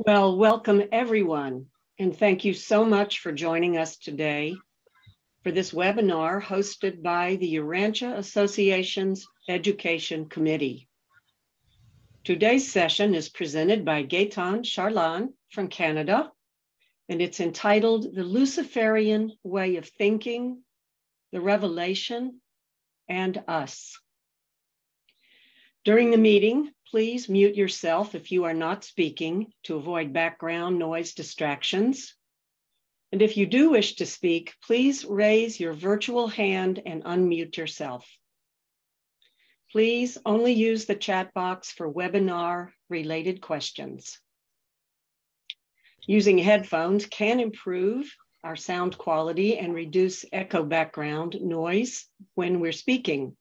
Well, welcome everyone, and thank you so much for joining us today for this webinar hosted by the Urantia Association's Education Committee. Today's session is presented by Gaétan Charland from Canada, and it's entitled The Luciferian Way of Thinking, the Revelation, and Us. During the meeting, please mute yourself if you are not speaking to avoid background noise distractions. And if you do wish to speak, please raise your virtual hand and unmute yourself. Please only use the chat box for webinar-related questions. Using headphones can improve our sound quality and reduce echo background noise when we're speaking.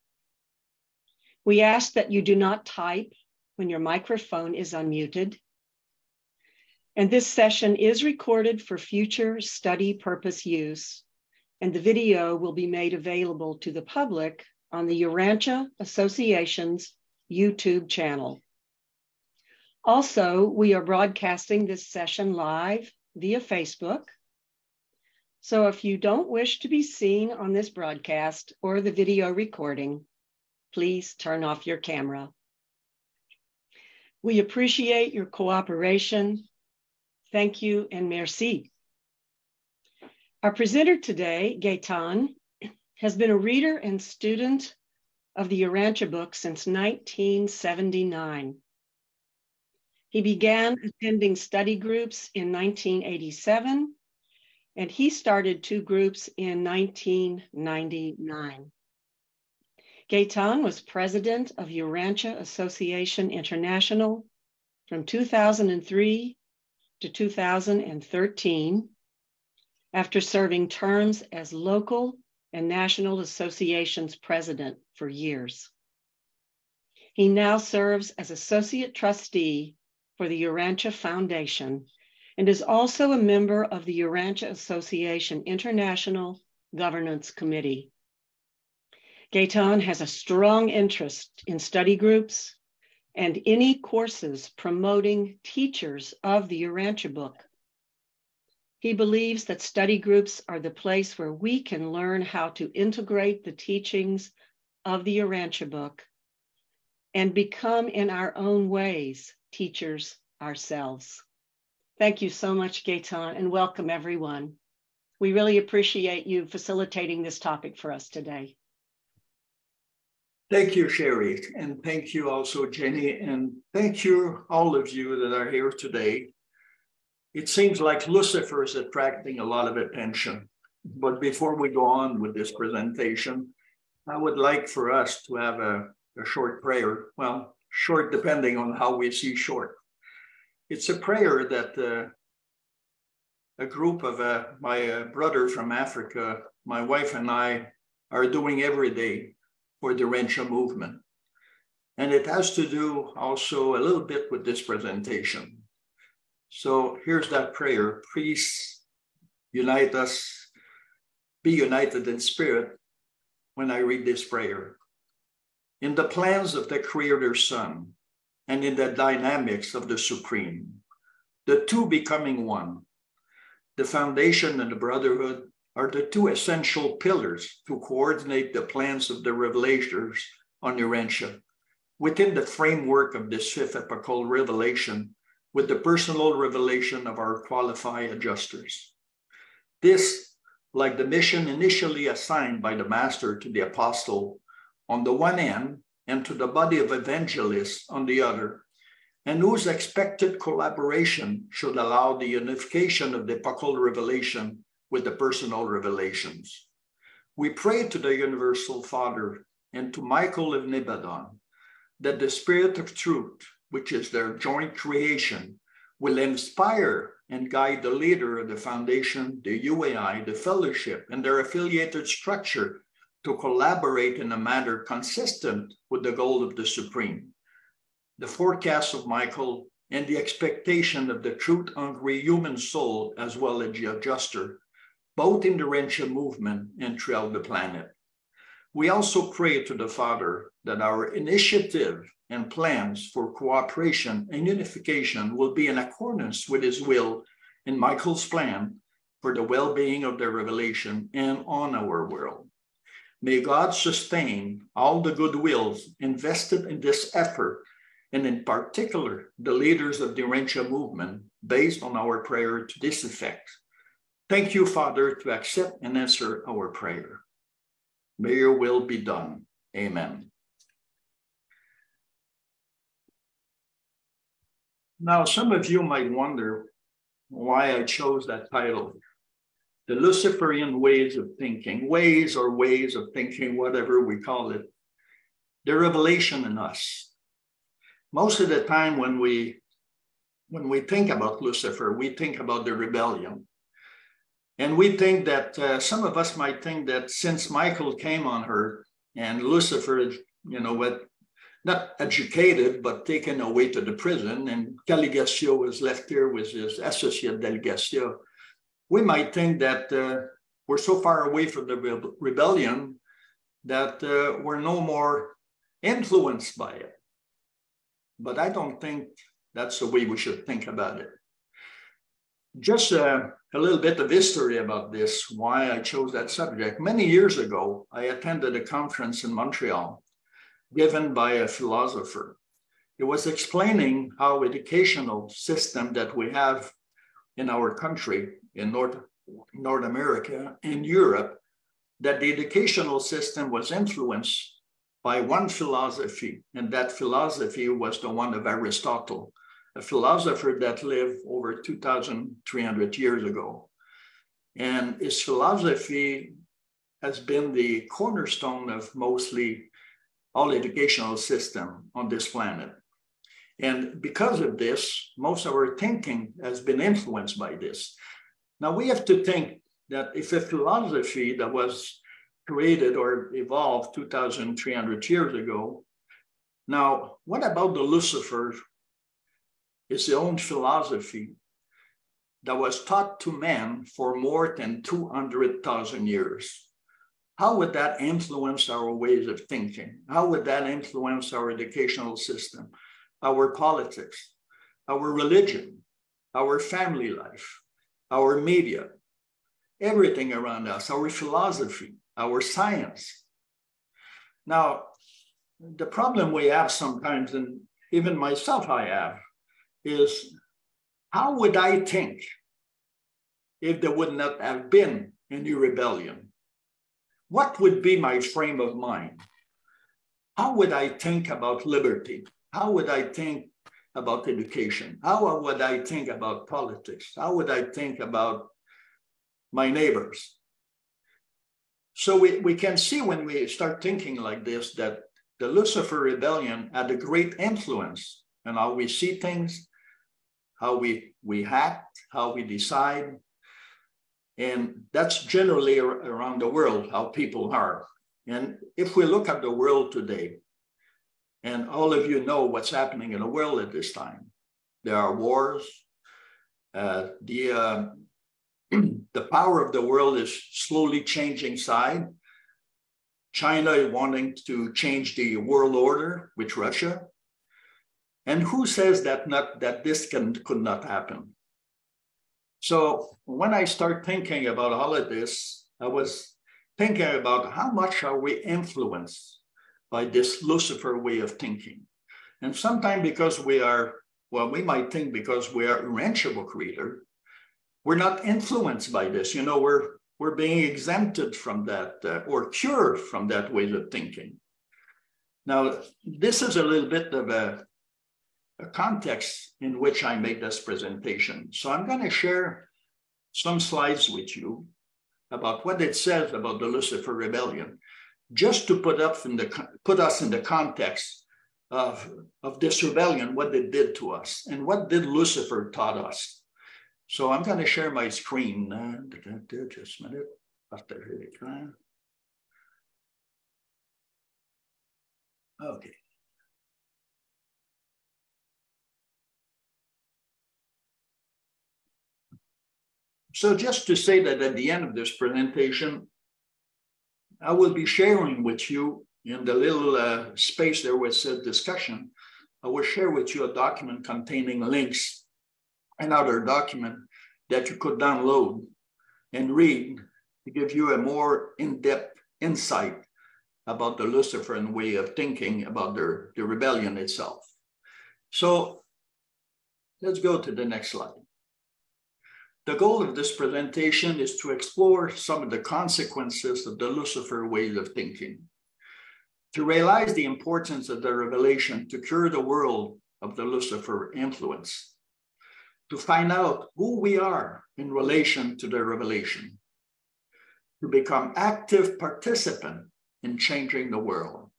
We ask that you do not type when your microphone is unmuted. And this session is recorded for future study purpose use, and the video will be made available to the public on the Urantia Association's YouTube channel. Also, we are broadcasting this session live via Facebook. So if you don't wish to be seen on this broadcast or the video recording, please turn off your camera. We appreciate your cooperation. Thank you and merci. Our presenter today, Gaétan, has been a reader and student of the Urantia book since 1979. He began attending study groups in 1987, and he started 2 groups in 1999. Gaétan was president of Urantia Association International from 2003 to 2013, after serving terms as local and national associations president for years. He now serves as associate trustee for the Urantia Foundation and is also a member of the Urantia Association International Governance Committee. Gaétan has a strong interest in study groups and any courses promoting teachers of the Urantia book. He believes that study groups are the place where we can learn how to integrate the teachings of the Urantia book and become in our own ways teachers ourselves. Thank you so much, Gaétan, and welcome everyone. We really appreciate you facilitating this topic for us today. Thank you, Sherry, and thank you also, Jenny, and thank you, all of you that are here today. It seems like Lucifer is attracting a lot of attention, but before we go on with this presentation, I would like for us to have a short prayer. Well, short depending on how we see short. It's a prayer that a group of my brother from Africa, my wife and I are doing every day for the Urantia movement. And it has to do also a little bit with this presentation. So here's that prayer. Please unite us, be united in spirit when I read this prayer. In the plans of the Creator's Son and in the dynamics of the Supreme, the two becoming one, the foundation and the brotherhood are the 2 essential pillars to coordinate the plans of the revelators on Urantia within the framework of this 5th epochal revelation with the personal revelation of our qualified adjusters. This, like the mission initially assigned by the Master to the Apostle on the one hand and to the body of evangelists on the other, and whose expected collaboration should allow the unification of the epochal revelation with the personal revelations. We pray to the Universal Father and to Michael of Nibadan that the Spirit of Truth, which is their joint creation, will inspire and guide the leader of the Foundation, the UAI, the Fellowship, and their affiliated structure to collaborate in a manner consistent with the goal of the Supreme. The forecast of Michael and the expectation of the truth-hungry human soul as well as the adjuster, both in the Urantia movement and throughout the planet. We also pray to the Father that our initiative and plans for cooperation and unification will be in accordance with his will and Michael's plan for the well-being of the revelation and on our world. May God sustain all the goodwills invested in this effort, and in particular, the leaders of the Urantia movement, based on our prayer to this effect. Thank you, Father, to accept and answer our prayer. May your will be done. Amen. Now, some of you might wonder why I chose that title. The Luciferian ways of thinking, ways of thinking, whatever we call it, the revelation in us. Most of the time when we think about Lucifer, we think about the rebellion. And we think that some of us might think that since Michael came on earth and Lucifer, not educated, but taken away to the prison, and Caligasio was left here with his associate Delegasio, we might think that we're so far away from the rebellion that we're no more influenced by it. But I don't think that's the way we should think about it. Just a little bit of history about this, why I chose that subject. Many years ago, I attended a conference in Montreal given by a philosopher. It was explaining how educational system that we have in our country, in North America, in Europe, that the educational system was influenced by one philosophy, and that philosophy was the one of Aristotle, a philosopher that lived over 2,300 years ago. And his philosophy has been the cornerstone of mostly all educational system on this planet. And because of this, most of our thinking has been influenced by this. Now we have to think that if a philosophy that was created or evolved 2,300 years ago, now what about the Lucifer? It's the own philosophy that was taught to man for more than 200,000 years. How would that influence our ways of thinking? How would that influence our educational system, our politics, our religion, our family life, our media, everything around us, our philosophy, our science? Now, the problem we have sometimes, and even myself I have, is how would I think if there would not have been any rebellion? What would be my frame of mind? How would I think about liberty? How would I think about education? How would I think about politics? How would I think about my neighbors? So we can see when we start thinking like this that the Lucifer rebellion had a great influence on how we see things, how we act, how we decide. And that's generally around the world, how people are. And if we look at the world today, and all of you know what's happening in the world at this time, there are wars. The power of the world is slowly changing side. China is wanting to change the world order with Russia. And who says that this could not happen? So when I start thinking about all of this, I was thinking about how much are we influenced by this Lucifer way of thinking. And sometimes because we might think because we are Urantia book reader, we're not influenced by this. We're being exempted from that or cured from that way of thinking. Now, this is a little bit of a context in which I make this presentation. So I'm going to share some slides with you about what it says about the Lucifer rebellion, just to put us in the context of this rebellion, what it did to us, and what did Lucifer taught us. So I'm going to share my screen. Just a minute. Okay. So just to say that at the end of this presentation, I will be sharing with you in the little space there was a discussion. I will share with you a document containing links, another document that you could download and read to give you a more in-depth insight about the Luciferian way of thinking about the rebellion itself. So let's go to the next slide. The goal of this presentation is to explore some of the consequences of the Lucifer ways of thinking, to realize the importance of the revelation to cure the world of the Lucifer influence, to find out who we are in relation to the revelation, to become active participant in changing the world.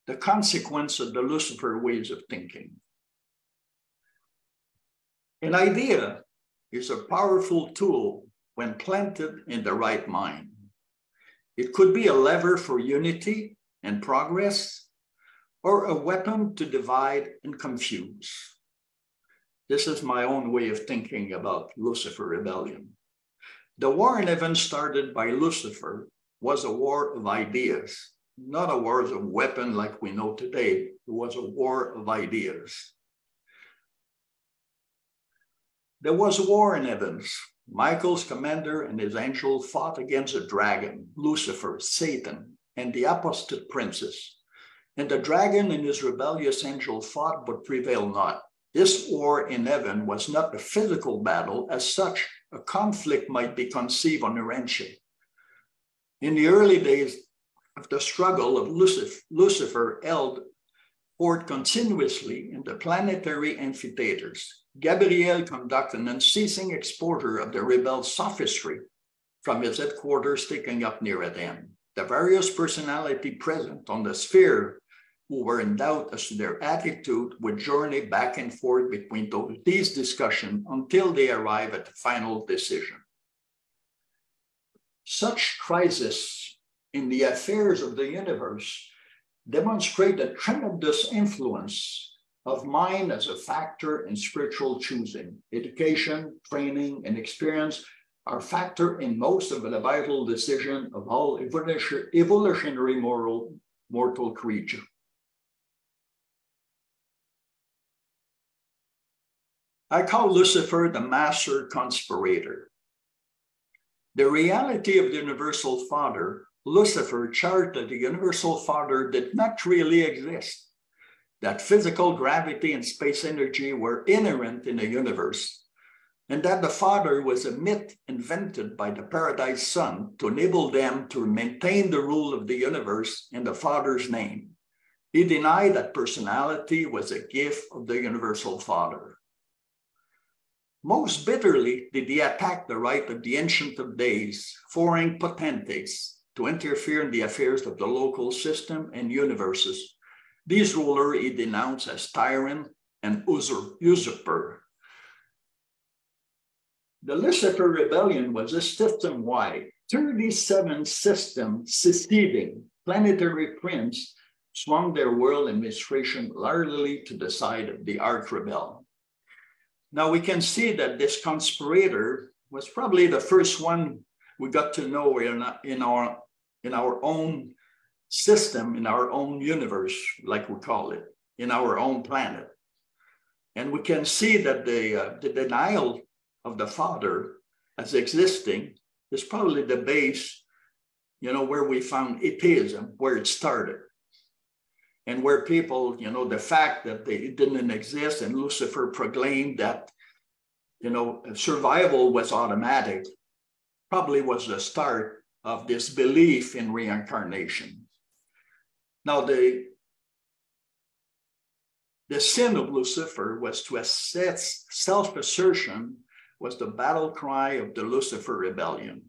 The consequence of the Lucifer ways of thinking. An idea is a powerful tool when planted in the right mind. It could be a lever for unity and progress, or a weapon to divide and confuse. This is my own way of thinking about Lucifer rebellion. The war in heaven started by Lucifer was a war of ideas, not a war of weapon like we know today. It was a war of ideas. There was a war in heavens. Michael's commander and his angel fought against a dragon, Lucifer, Satan, and the apostate princes. And the dragon and his rebellious angel fought but prevailed not. This war in heaven was not a physical battle. As such, a conflict might be conceived on Urantia. In the early days of the struggle of Lucifer held forth continuously in the planetary amphitheaters. Gabriel conducted an unceasing exposure of the rebel sophistry from his headquarters taken up near at hand. The various personalities present on the sphere who were in doubt as to their attitude would journey back and forth between these discussions until they arrive at the final decision. Such crises in the affairs of the universe demonstrate the tremendous influence of mind as a factor in spiritual choosing. Education, training, and experience are factor in most of the vital decision of all evolutionary mortal creature. I call Lucifer the master conspirator. The reality of the Universal Father, Lucifer charged that the Universal Father did not really exist, that physical gravity and space energy were inherent in the universe, and that the Father was a myth invented by the Paradise Son to enable them to maintain the rule of the universe in the Father's name. He denied that personality was a gift of the Universal Father. Most bitterly did he attack the right of the Ancient of Days, foreign potentates, to interfere in the affairs of the local system and universes. These rulers he denounced as tyrant and usurper. The Lucifer rebellion was a system-wide, 37 systems seceding planetary prince swung their world administration largely to the side of the arch-rebel. Now we can see that this conspirator was probably the first one we got to know in our own system, in our own universe, like we call it, in our own planet. And we can see that the denial of the Father as existing is probably the base, where we found atheism, where it started. And where people, the fact that they didn't exist and Lucifer proclaimed that, survival was automatic, probably was the start of this belief in reincarnation. Now, the sin of Lucifer was to assess self-assertion was the battle cry of the Lucifer rebellion.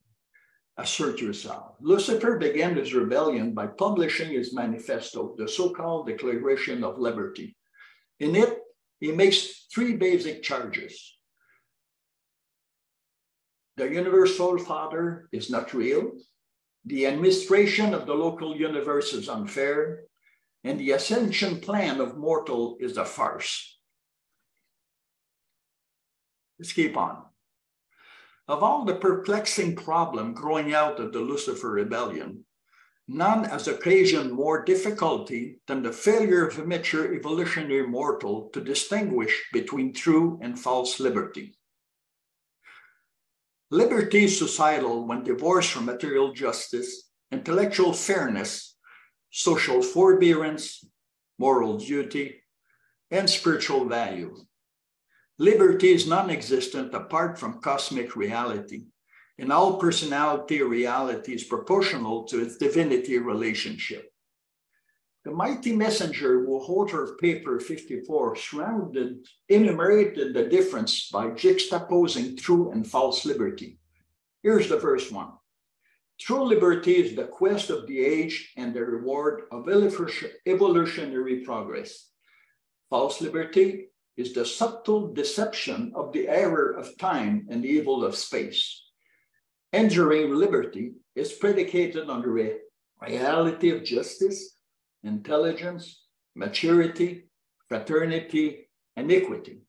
Assert yourself. Lucifer began his rebellion by publishing his manifesto, the so-called Declaration of Liberty. In it, he makes three basic charges. The Universal Father is not real. The administration of the local universe is unfair. And the ascension plan of mortal is a farce. Let's keep on. Of all the perplexing problem growing out of the Lucifer rebellion, none has occasioned more difficulty than the failure of a mature evolutionary mortal to distinguish between true and false liberty. Liberty is societal when divorced from material justice, intellectual fairness, social forbearance, moral duty, and spiritual value. Liberty is non-existent apart from cosmic reality, and all personality reality is proportional to its divinity relationship. The mighty messenger who wrote her paper 54 enumerated the difference by juxtaposing true and false liberty. Here's the first one. True liberty is the quest of the age and the reward of evolutionary progress. False liberty is the subtle deception of the error of time and the evil of space. Enduring liberty is predicated on the reality of justice, intelligence, maturity, fraternity, and equity.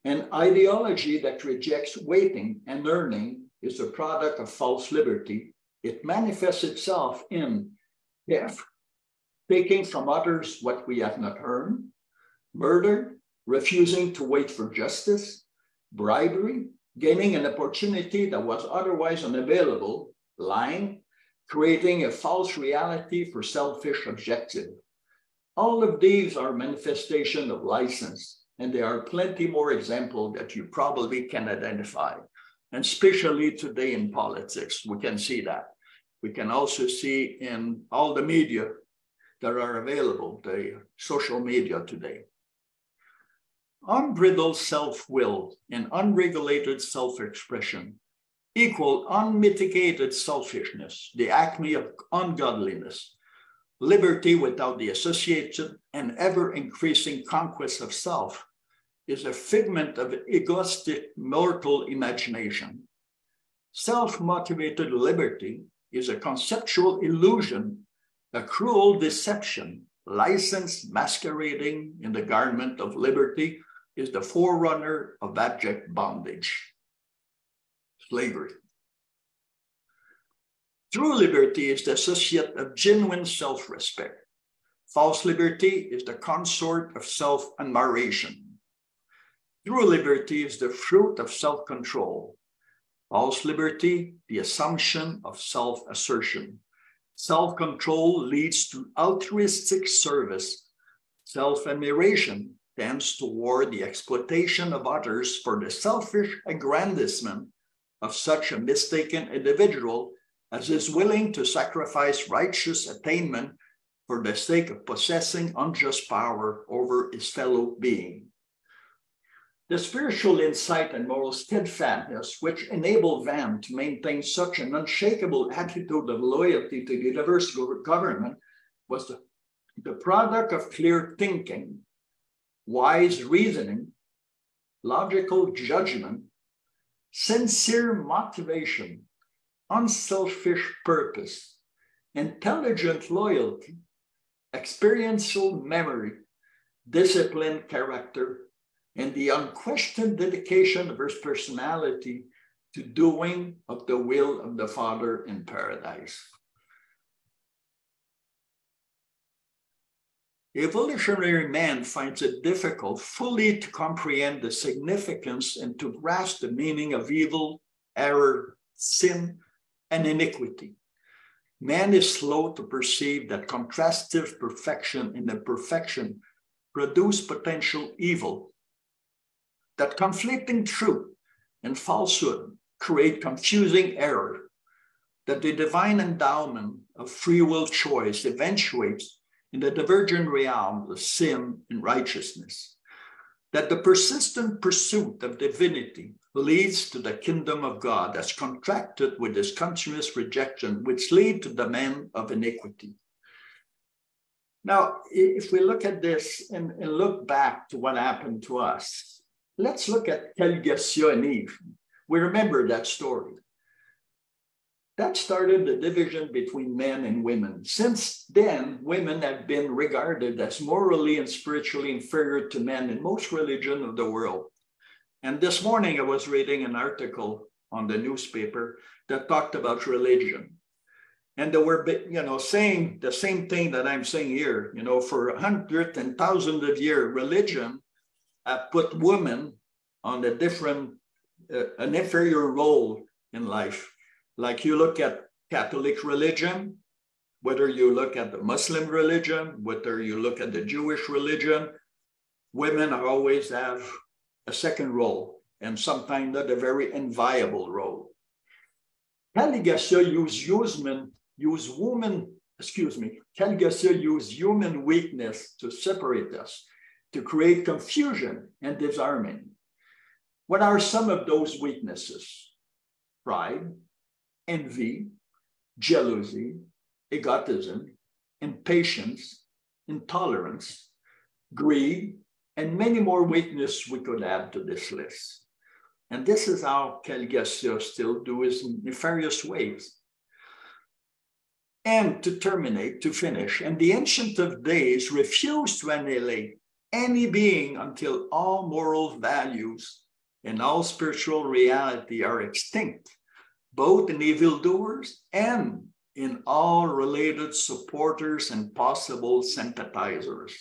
An ideology that rejects waiting and earning is a product of false liberty. It manifests itself in theft, taking from others what we have not earned, murder, refusing to wait for justice, bribery, gaining an opportunity that was otherwise unavailable, lying, creating a false reality for selfish objective. All of these are manifestations of license, and there are plenty more examples that you probably can identify, and especially today in politics, we can see that. We can also see in all the media that are available, the social media today. Unbridled self-will and unregulated self-expression equal unmitigated selfishness, the acme of ungodliness. Liberty without the associated and ever-increasing conquest of self is a figment of egoistic mortal imagination. Self-motivated liberty is a conceptual illusion, a cruel deception. License masquerading in the garment of liberty is the forerunner of abject bondage, slavery. True liberty is the associate of genuine self-respect. False liberty is the consort of self-admiration. True liberty is the fruit of self-control. False liberty, the assumption of self-assertion. Self-control leads to altruistic service. Self-admiration tends toward the exploitation of others for the selfish aggrandizement of such a mistaken individual as is willing to sacrifice righteous attainment for the sake of possessing unjust power over his fellow being. The spiritual insight and moral steadfastness which enabled Van to maintain such an unshakable attitude of loyalty to the universal government was the product of clear thinking, wise reasoning, logical judgment, sincere motivation, unselfish purpose, intelligent loyalty, experiential memory, disciplined character, and the unquestioned dedication of his personality to doing of the will of the Father in paradise. Evolutionary man finds it difficult fully to comprehend the significance and to grasp the meaning of evil, error, sin, and iniquity. Man is slow to perceive that contrastive perfection and imperfection produce potential evil, that conflicting truth and falsehood create confusing error, that the divine endowment of free will choice eventuates in the divergent realm of sin and righteousness, that the persistent pursuit of divinity leads to the kingdom of God as contracted with this continuous rejection, which lead to the man of iniquity. Now, if we look at this and look back to what happened to us, let's look at Garcia and Eve. We remember that story. That started the division between men and women. Since then, women have been regarded as morally and spiritually inferior to men in most religions of the world. And this morning, I was reading an article on the newspaper that talked about religion. And they were, saying the same thing that I'm saying here. For hundreds and thousands of years, religion put women on a different, an inferior role in life. Like you look at Catholic religion, whether you look at the Muslim religion, whether you look at the Jewish religion, women always have a second role, and sometimes not a very enviable role. Caligassia used human weakness to separate us, to create confusion and disharmony. What are some of those weaknesses? Pride, envy, jealousy, egotism, impatience, intolerance, greed, and many more weaknesses we could add to this list. And this is how Caligassia still does in nefarious ways. And to finish, and the Ancient of Days refused to annihilate any being until all moral values and all spiritual reality are extinct, both in evildoers and in all related supporters and possible sympathizers.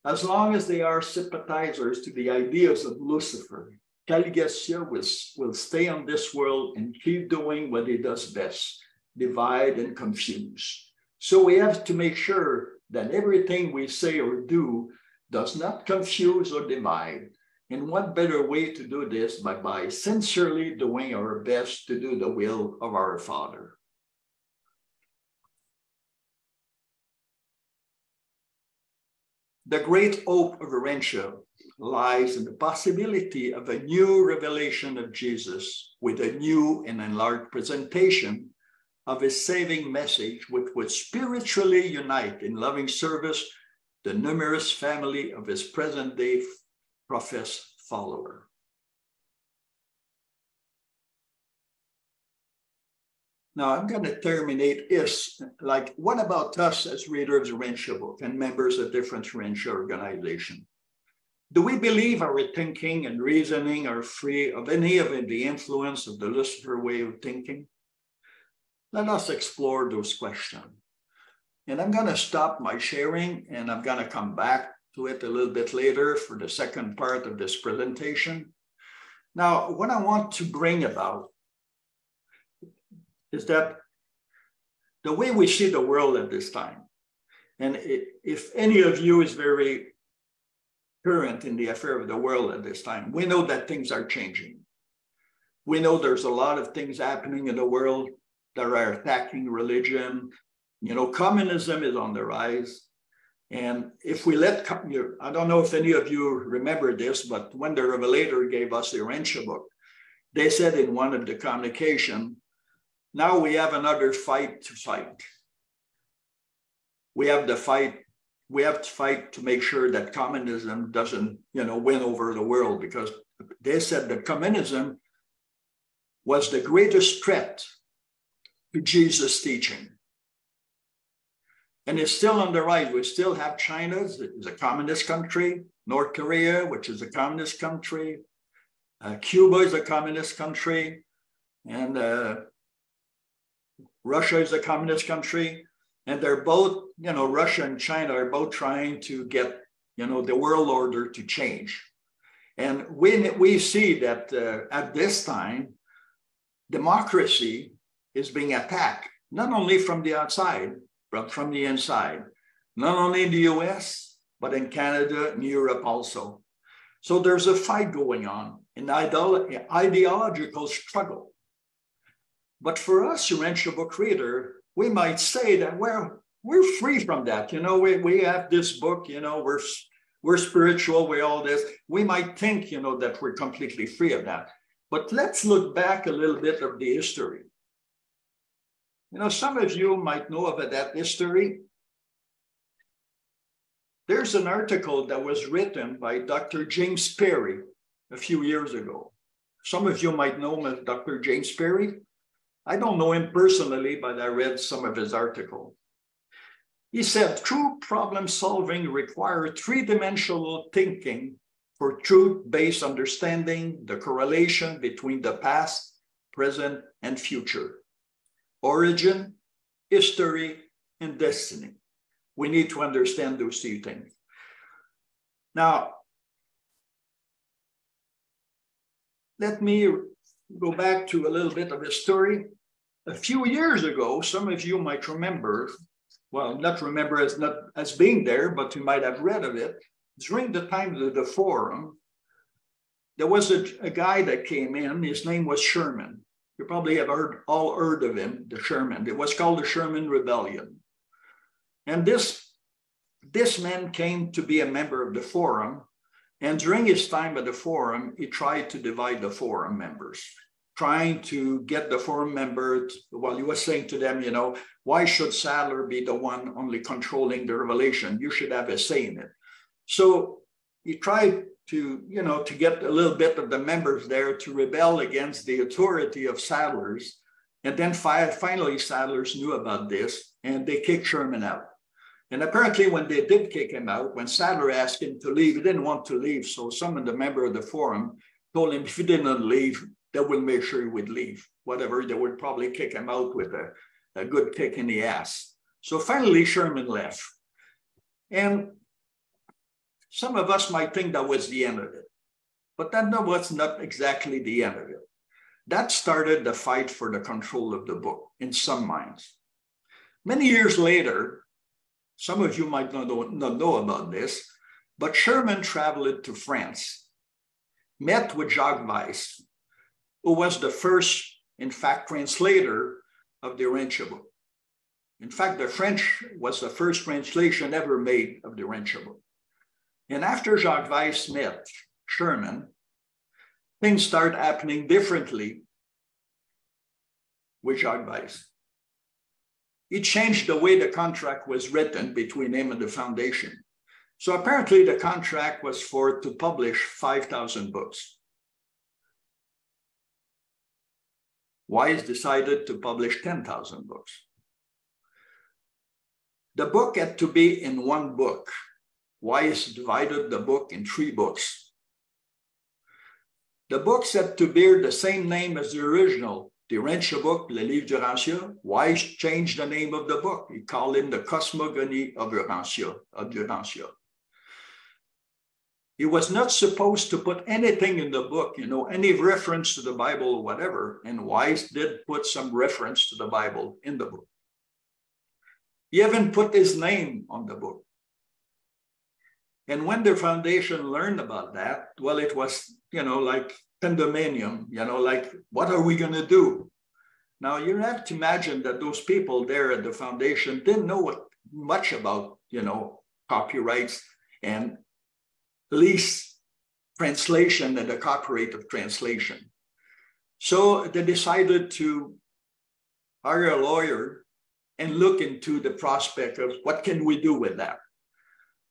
As long as they are sympathizers to the ideas of Lucifer, Caligassia will stay on this world and keep doing what he does best, divide and confuse. So we have to make sure that everything we say or do does not confuse or divide. And what better way to do this but by sincerely doing our best to do the will of our Father. The great hope of Urantia lies in the possibility of a new revelation of Jesus with a new and enlarged presentation of his saving message, which would spiritually unite in loving service the numerous family of his present-day professed follower. Now I'm going to terminate this, like, what about us as readers of Urantia book and members of different Urantia organizations? Do we believe our thinking and reasoning are free of any of the influence of the Lucifer way of thinking? Let us explore those questions. And I'm going to stop my sharing, and I'm going to come back to it a little bit later for the second part of this presentation. Now, what I want to bring about is that the way we see the world at this time, and if any of you is very current in the affair of the world at this time, we know that things are changing. We know there's a lot of things happening in the world that are attacking religion. Communism is on the rise. And if we let, I don't know if any of you remember this, but when the Revelator gave us the Urantia book, they said in one of the communication, now we have another fight to fight. We have to fight to make sure that communism doesn't, win over the world, because they said that communism was the greatest threat to Jesus' teaching. And it's still on the rise. We still have China, is a communist country, North Korea, which is a communist country, Cuba is a communist country, and Russia is a communist country. And they're both, Russia and China are both trying to get, the world order to change. And we see that at this time, democracy is being attacked, not only from the outside, but from the inside, not only in the US, but in Canada and Europe also. So there's a fight going on, an ideological struggle. But for us, Urantia book reader, we might say that, well, we're free from that. We have this book, we're spiritual, we're all this. We might think, that we're completely free of that. But let's look back a little bit of the history. Some of you might know of that history. There's an article that was written by Dr. James Perry a few years ago. Some of you might know him as Dr. James Perry. I don't know him personally, but I read some of his article. He said, true problem solving requires three-dimensional thinking for truth-based understanding, the correlation between the past, present, and future. Origin, history, and destiny. We need to understand those two things. Now, let me go back to a little bit of history. A few years ago, some of you might remember, well, not remember as being there, but you might have read of it. During the time of the forum, there was a guy that came in. His name was Sherman. You probably have all heard of him, the Sherman. It was called the Sherman Rebellion. And this man came to be a member of the forum. And during his time at the forum, he tried to divide the forum members, trying to get the forum members, well, he was saying to them, you know, why should Sadler be the one only controlling the revelation? You should have a say in it. So he tried to, you know, to get a little bit of the members there to rebel against the authority of Sadler's. And then finally, Sadler's knew about this and they kicked Sherman out. And apparently when they did kick him out, when Sadler asked him to leave, he didn't want to leave. So some of the members of the forum told him if he didn't leave, they will make sure he would leave. Whatever, they would probably kick him out with a good kick in the ass. So finally, Sherman left. And some of us might think that was the end of it, but that was not exactly the end of it. That started the fight for the control of the book in some minds. Many years later, some of you might not know about this, but Sherman traveled to France, met with Jacques Weiss, who was the first, in fact, translator of the Urantia book. In fact, the French was the first translation ever made of the Urantia book. And after Jacques Weiss met Sherman, things start happening differently with Jacques Weiss. He changed the way the contract was written between him and the foundation. So apparently the contract was to publish 5,000 books. Weiss decided to publish 10,000 books. The book had to be in one book. Weiss divided the book in 3 books. The books had to bear the same name as the original, the Urantia book, Le Livre d'Urantia. Weiss changed the name of the book. He called it the Cosmogonie of Urantia. He was not supposed to put anything in the book, you know, any reference to the Bible or whatever. And Weiss did put some reference to the Bible in the book. He even put his name on the book. And when the foundation learned about that, well, it was, you know, like pandemonium, you know, like, what are we going to do? Now, you have to imagine that those people there at the foundation didn't know much about, you know, copyrights and lease translation and the copyright of translation. So they decided to hire a lawyer and look into the prospect of what can we do with that.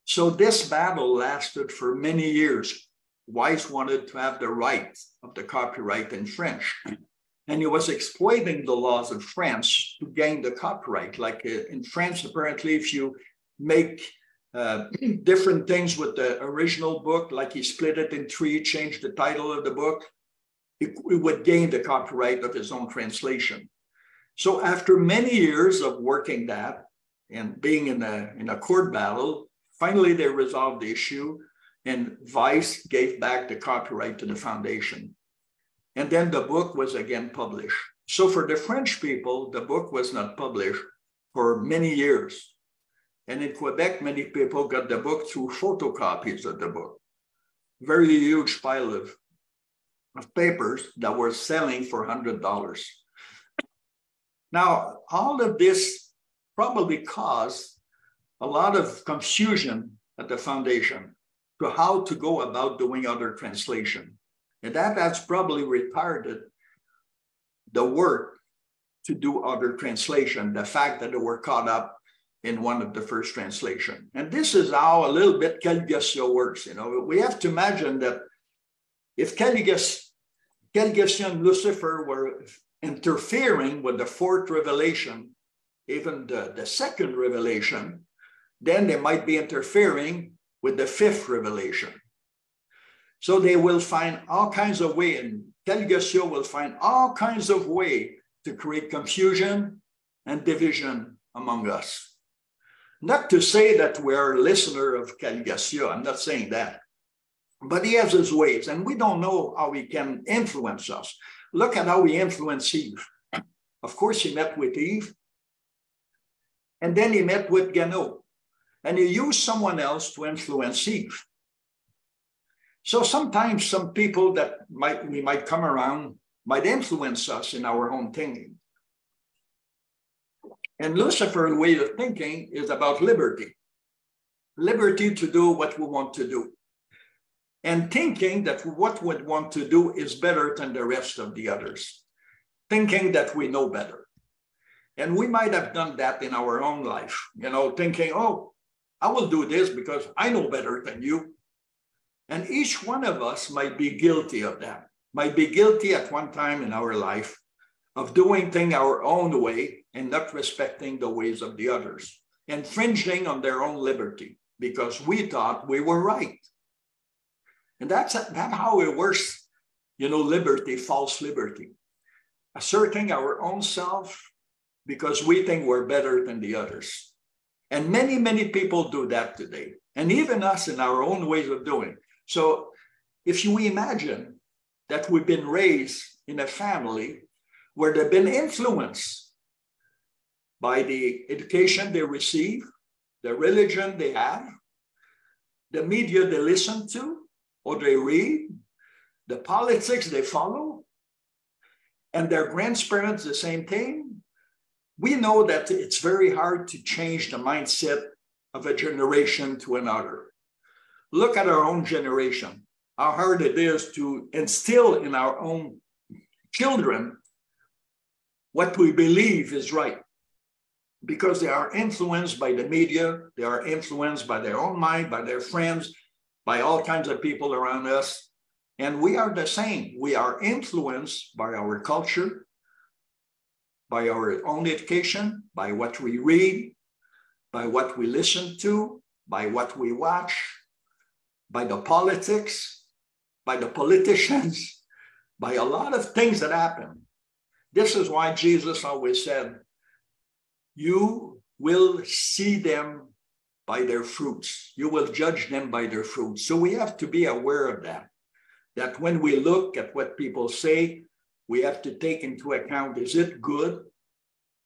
So this battle lasted for many years. Weiss wanted to have the right of the copyright in French. And he was exploiting the laws of France to gain the copyright. Like in France, apparently, if you make different things with the original book, like he split it in 3, changed the title of the book, he would gain the copyright of his own translation. So after many years of working that and being in a court battle, finally they resolved the issue and Weiss gave back the copyright to the foundation. And then the book was again published. So for the French people, the book was not published for many years. And in Quebec, many people got the book through photocopies of the book. Very huge pile of papers that were selling for $100. Now, all of this probably caused a lot of confusion at the foundation to how to go about doing other translation. And that has probably retarded the work to do other translation, the fact that they were caught up in one of the first translation. And this is how a little bit Caligation works. You know, we have to imagine that if Caligation and Lucifer were interfering with the 4th revelation, even the 2nd revelation, then they might be interfering with the 5th revelation. So they will find all kinds of ways, and Calgasio will find all kinds of ways to create confusion and division among us. Not to say that we're a listener of Calgasio, I'm not saying that. But he has his ways, and we don't know how he can influence us. Look at how he influenced Eve. Of course, he met with Eve, and then he met with Gaétan, and he used someone else to influence Eve. So sometimes some people that we might come around might influence us in our own thinking. And Lucifer's way of thinking is about liberty. Liberty to do what we want to do. And thinking that what we want to do is better than the rest of the others. Thinking that we know better. And we might have done that in our own life, thinking, oh, I will do this because I know better than you. And each one of us might be guilty of that, might be guilty at one time in our life of doing things our own way and not respecting the ways of the others, infringing on their own liberty because we thought we were right. And that's how it works, liberty, false liberty. Asserting our own self because we think we're better than the others. And many, many people do that today. And even us in our own ways of doing. So if you imagine that we've been raised in a family where they've been influenced by the education they receive, the religion they have, the media they listen to or they read, the politics they follow, and their grandparents the same thing, we know that it's very hard to change the mindset of a generation to another. Look at our own generation, how hard it is to instill in our own children what we believe is right, because they are influenced by the media, they are influenced by their own mind, by their friends, by all kinds of people around us. And we are the same. We are influenced by our culture, by our own education, by what we read, by what we listen to, by what we watch, by the politics, by the politicians, by a lot of things that happen. This is why Jesus always said, you will see them by their fruits. You will judge them by their fruits. So we have to be aware of that when we look at what people say, we have to take into account, is it good?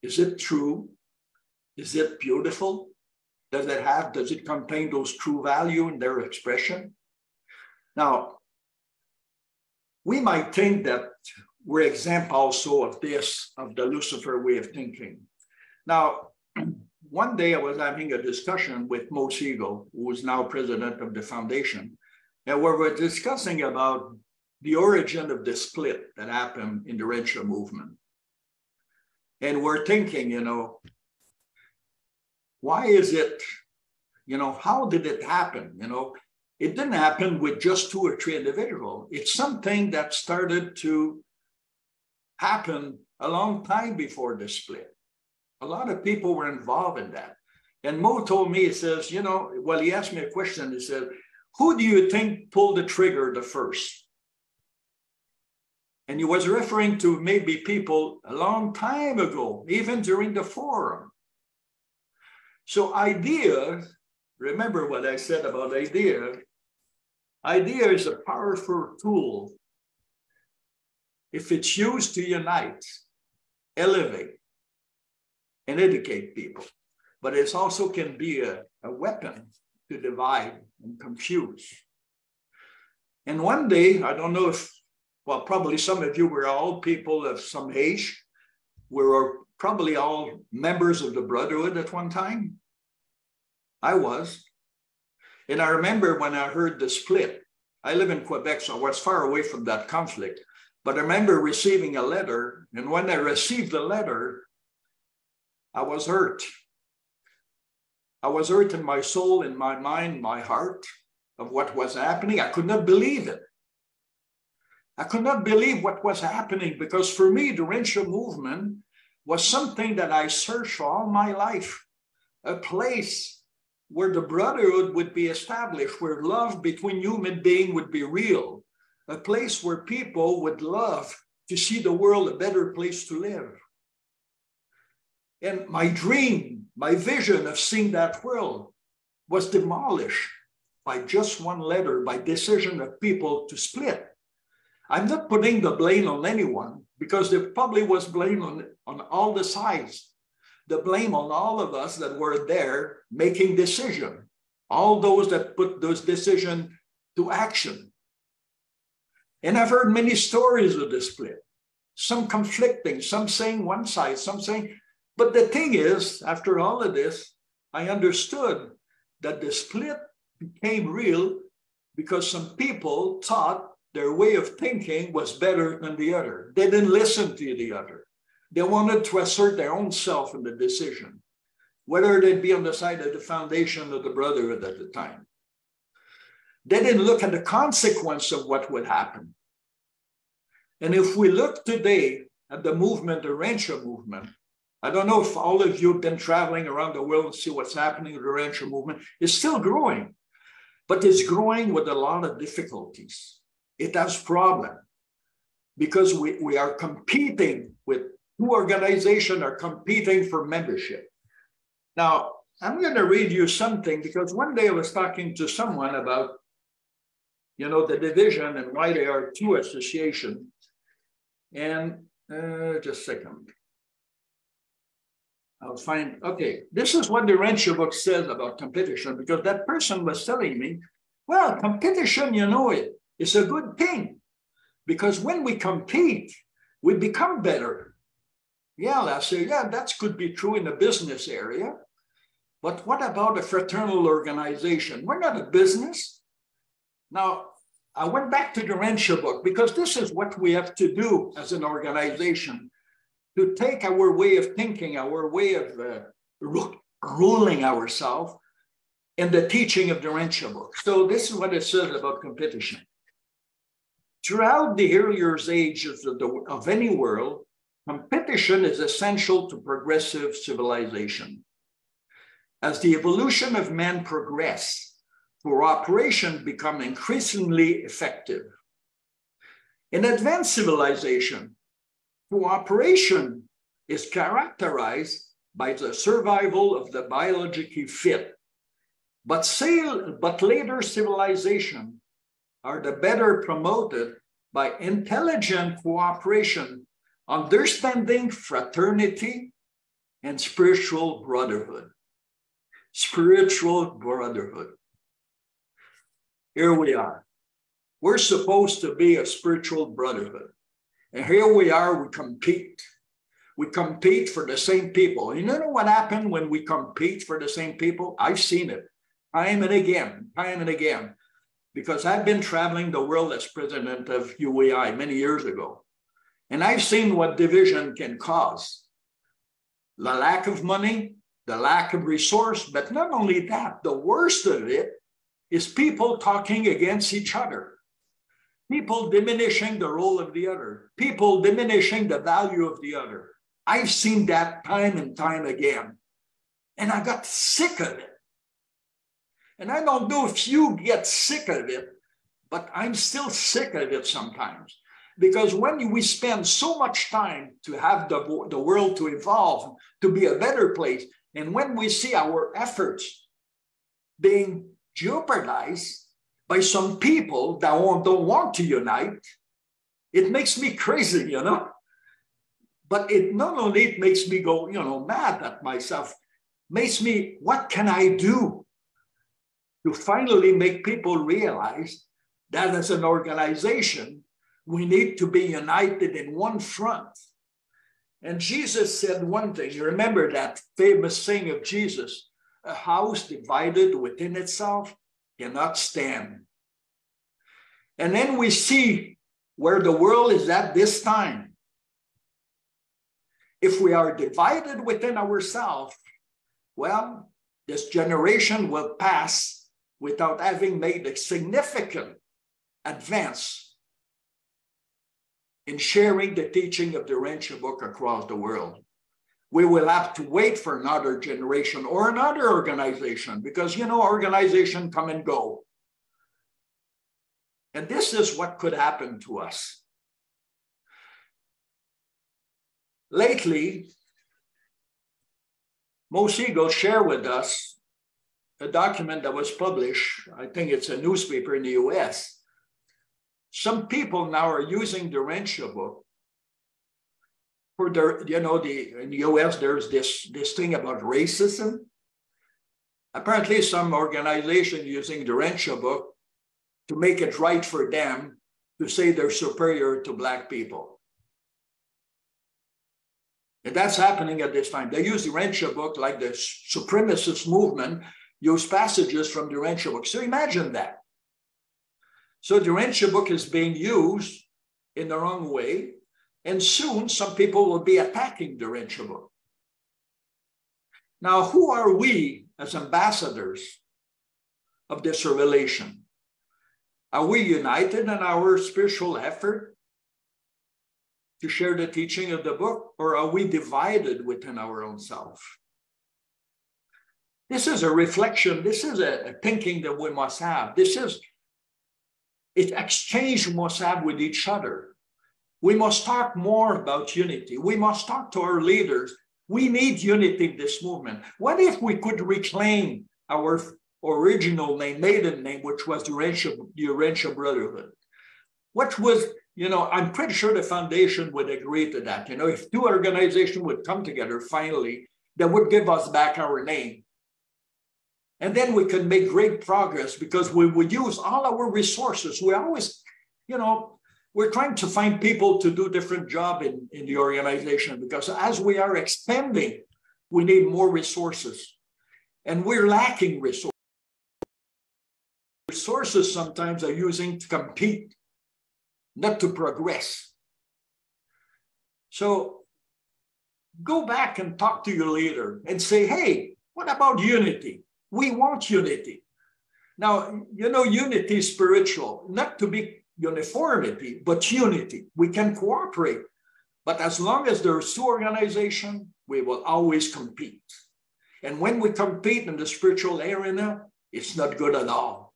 Is it true? Is it beautiful? Does it contain those true value in their expression? Now, we might think that we're exempt also of this, of the Lucifer way of thinking. Now, one day I was having a discussion with Mo Siegel, who is now president of the foundation, and we were discussing about the origin of the split that happened in the Urantia movement. And we're thinking, why is it, how did it happen? It didn't happen with just 2 or 3 individuals. It's something that started to happen a long time before the split. A lot of people were involved in that. And Mo told me, he says, he asked me a question. He said, who do you think pulled the trigger the first? And he was referring to maybe people a long time ago, even during the forum. So idea, remember what I said about idea. Idea is a powerful tool if it's used to unite, elevate, and educate people. But it also can be a weapon to divide and confuse. And one day, I don't know if, probably some of you were all people of some age. We were probably all members of the Brotherhood at one time. I was. And I remember when I heard the split, I live in Quebec, so I was far away from that conflict. But I remember receiving a letter, and when I received the letter, I was hurt. I was hurt in my soul, in my mind, my heart of what was happening. I could not believe it. I could not believe what was happening, because for me, the Urantia movement was something that I searched for all my life, a place where the brotherhood would be established, where love between human beings would be real, a place where people would love to see the world a better place to live. And my dream, my vision of seeing that world was demolished by just one letter, by decision of people to split. I'm not putting the blame on anyone, because there probably was blame on all the sides. The blame on all of us that were there making decision, all those that put those decisions to action. And I've heard many stories of the split, some conflicting, some saying one side, some saying, but the thing is, after all of this, I understood that the split became real because some people thought their way of thinking was better than the other. They didn't listen to the other. They wanted to assert their own self in the decision, whether they'd be on the side of the foundation or the brotherhood at the time. They didn't look at the consequence of what would happen. And if we look today at the movement, the Urantia movement, I don't know if all of you have been traveling around the world and see what's happening with the Urantia movement. It's still growing, but it's growing with a lot of difficulties. It has problems because we are competing with two organizations are competing for membership. Now, I'm going to read you something because one day I was talking to someone about, the division and why there are two associations. And just a second. I'll find, okay, this is what the Urantia book says about competition, because that person was telling me, well, competition, it's a good thing, because when we compete, we become better. Yeah, I say, yeah, that could be true in the business area, but what about a fraternal organization? We're not a business. Now, I went back to the Urantia book, because this is what we have to do as an organization, to take our way of thinking, our way of ruling ourselves in the teaching of the Urantia book. So this is what it says about competition. Throughout the earlier ages of any world, competition is essential to progressive civilization. As the evolution of man progressed, cooperation became increasingly effective. In advanced civilization, cooperation is characterized by the survival of the biologically fit, but later civilizations are the better promoted by intelligent cooperation, understanding fraternity, and spiritual brotherhood. Spiritual brotherhood. Here we are. We're supposed to be a spiritual brotherhood. And here we are, we compete. We compete for the same people. You know what happened when we compete for the same people? I've seen it time and again, because I've been traveling the world as president of UAI many years ago. And I've seen what division can cause. The lack of money, the lack of resource, but not only that, the worst of it is people talking against each other. People diminishing the role of the other. People diminishing the value of the other. I've seen that time and time again. And I got sick of it. And I don't know if you get sick of it, but I'm still sick of it sometimes. Because when we spend so much time to have the world to evolve, to be a better place, and when we see our efforts being jeopardized by some people that don't want to unite, it makes me crazy, But it not only it makes me go, mad at myself, makes me, what can I do to finally make people realize that as an organization, we need to be united in one front. And Jesus said one thing, you remember that famous saying of Jesus, a house divided within itself cannot stand. And then we see where the world is at this time. If we are divided within ourselves, well, this generation will pass without having made a significant advance in sharing the teaching of the Urantia book across the world. we will have to wait for another generation or another organization because, you know, organizations come and go. And this is what could happen to us. Lately, most Eagles share with us a document that was published, I think it's a newspaper in the US. Some people now are using the Urantia book for their, you know, in the US, there's this thing about racism. Apparently, some organization using the Urantia book to make it right for them to say they're superior to Black people. And that's happening at this time. They use the Urantia book like the supremacist movement use passages from the Urantia book. So imagine that. So the Urantia book is being used in the wrong way. And soon some people will be attacking the Urantia book. Now, who are we as ambassadors of this revelation? Are we united in our spiritual effort to share the teaching of the book, or are we divided within our own self? This is a reflection. This is a thinking that we must have. This is an exchange we must have with each other. We must talk more about unity. We must talk to our leaders. We need unity in this movement. What if we could reclaim our original name, maiden name, which was the Urantia Brotherhood? What was, you know, I'm pretty sure the foundation would agree to that. You know, if two organizations would come together finally, that would give us back our name. And then we could make great progress because we would use all our resources. We always, you know, we're trying to find people to do different jobs in the organization because as we are expanding, we need more resources. And we're lacking resources. Resources sometimes are using to compete, not to progress. So go back and talk to your leader and say, hey, what about unity? We want unity. Now, you know, unity is spiritual, not to be uniformity, but unity. We can cooperate. But as long as there's two organizations, we will always compete. And when we compete in the spiritual arena, it's not good at all.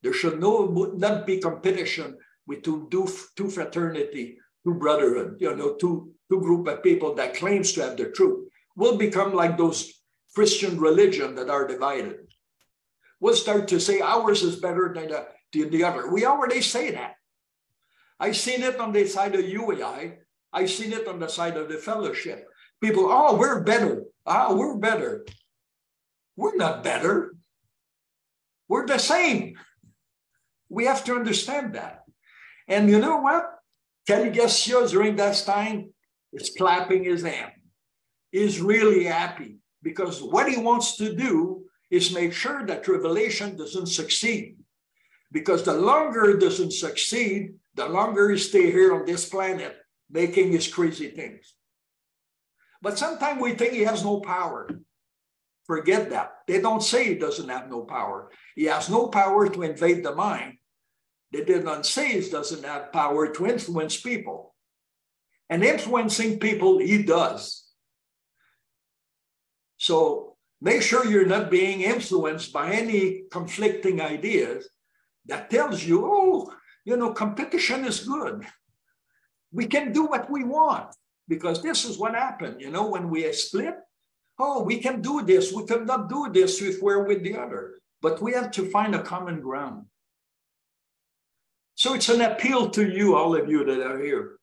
There should not be competition with two fraternity, two brotherhood, you know, two group of people that claims to have the truth. We'll become like those Christian religion that are divided. We'll start to say ours is better than the other. We already say that. I've seen it on the side of UAI. I've seen it on the side of the fellowship. People, oh, we're better. We're better. We're not better. We're the same. We have to understand that. And you know what? Kelly Garcia during that time is clapping his hand. He's really happy because what he wants to do is make sure that revelation doesn't succeed. Because the longer it doesn't succeed, the longer he stays here on this planet making his crazy things. But sometimes we think he has no power. Forget that. They don't say he doesn't have no power. He has no power to invade the mind. They did not say he doesn't have power to influence people. And influencing people, he does. So make sure you're not being influenced by any conflicting ideas that tells you, oh, you know, competition is good. We can do what we want because this is what happened. You know, when we split, oh, we can do this. We cannot do this if we're with the other, but we have to find a common ground. So it's an appeal to you, all of you that are here,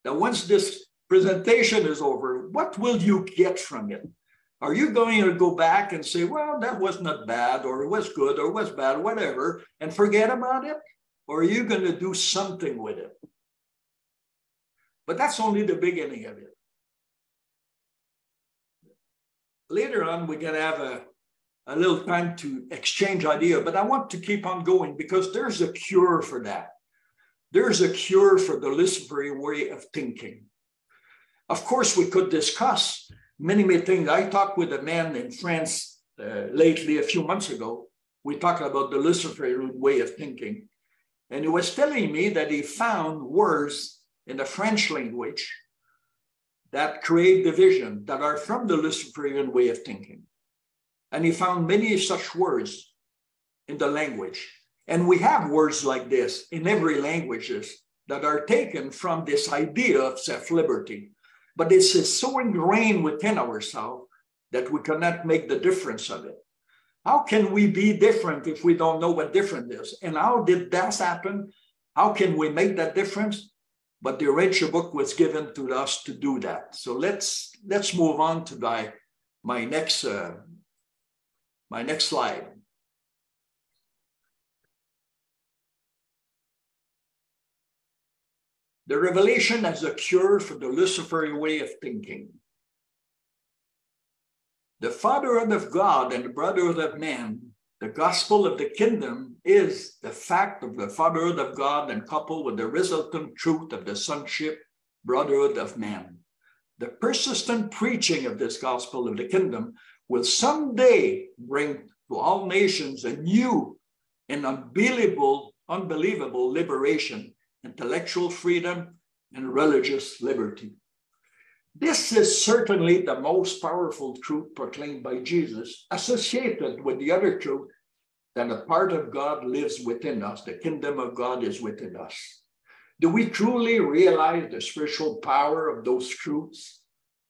that once this presentation is over, what will you get from it? Are you going to go back and say, well, that was not bad, or it was good, or it was bad, whatever, and forget about it? Or are you going to do something with it? But that's only the beginning of it. Later on, we're going to have a little time to exchange ideas, but I want to keep on going because there's a cure for that. There's a cure for the Luciferian way of thinking. Of course, we could discuss many things. I talked with a man in France lately, a few months ago. We talked about the Luciferian way of thinking. And he was telling me that he found words in the French language that create division, that are from the Luciferian way of thinking. And he found many such words in the language. And we have words like this in every language that are taken from this idea of self-liberty. But this is so ingrained within ourselves that we cannot make the difference of it. How can we be different if we don't know what different is? And how did that happen? How can we make that difference? But the Urantia book was given to us to do that. So let's move on to my next slide. The revelation as a cure for the Luciferian way of thinking. The fatherhood of God and the brotherhood of man, the gospel of the kingdom, is the fact of the fatherhood of God and coupled with the resultant truth of the sonship, brotherhood of man. The persistent preaching of this gospel of the kingdom will someday bring to all nations a new and unbelievable liberation, intellectual freedom, and religious liberty. This is certainly the most powerful truth proclaimed by Jesus, associated with the other truth that a part of God lives within us. The kingdom of God is within us. Do we truly realize the spiritual power of those truths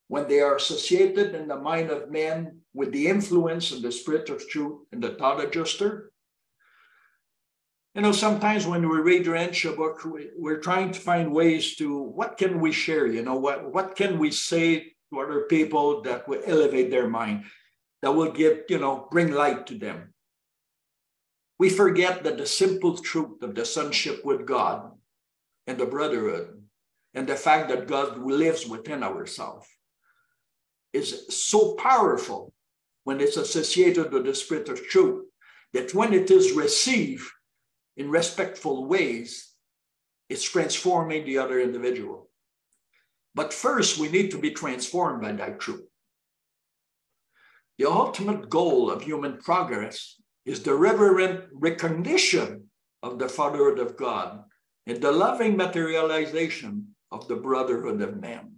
when they are associated in the mind of man with the influence of the spirit of truth and the thought adjuster? You know, sometimes when we read the Urantia book, we're trying to find ways to, what can we share? You know, what can we say to other people that will elevate their mind, that will give, bring light to them? We forget that the simple truth of the sonship with God and the brotherhood and the fact that God lives within ourselves is so powerful when it's associated with the spirit of truth, that when it is received in respectful ways, it's transforming the other individual. But first, we need to be transformed by that truth. The ultimate goal of human progress is the reverent recognition of the fatherhood of God and the loving materialization of the brotherhood of man.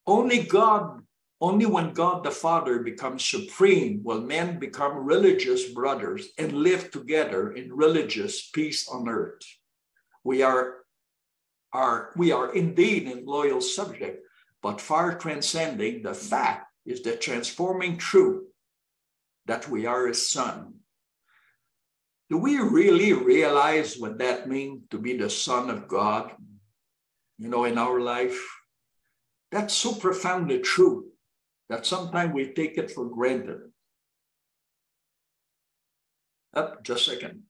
Only when God the Father becomes supreme will men become religious brothers and live together in religious peace on earth. We are indeed in loyal subject, but far transcending the fact is the transforming truth that we are His son. Do we really realize what that means to be the son of God, in our life? That's so profoundly true that sometimes we take it for granted. Just a second.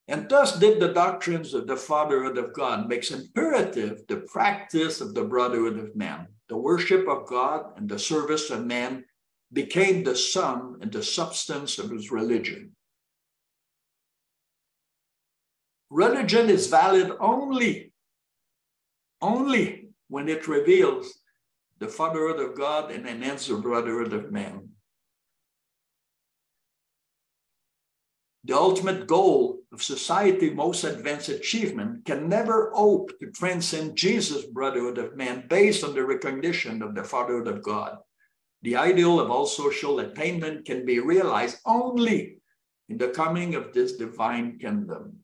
And thus did the doctrines of the fatherhood of God makes imperative the practice of the brotherhood of man. The worship of God and the service of man became the sum and the substance of his religion. Religion is valid only when it reveals the fatherhood of God and enhances the brotherhood of man. The ultimate goal of society's most advanced achievement can never hope to transcend Jesus' brotherhood of man based on the recognition of the fatherhood of God. The ideal of all social attainment can be realized only in the coming of this divine kingdom.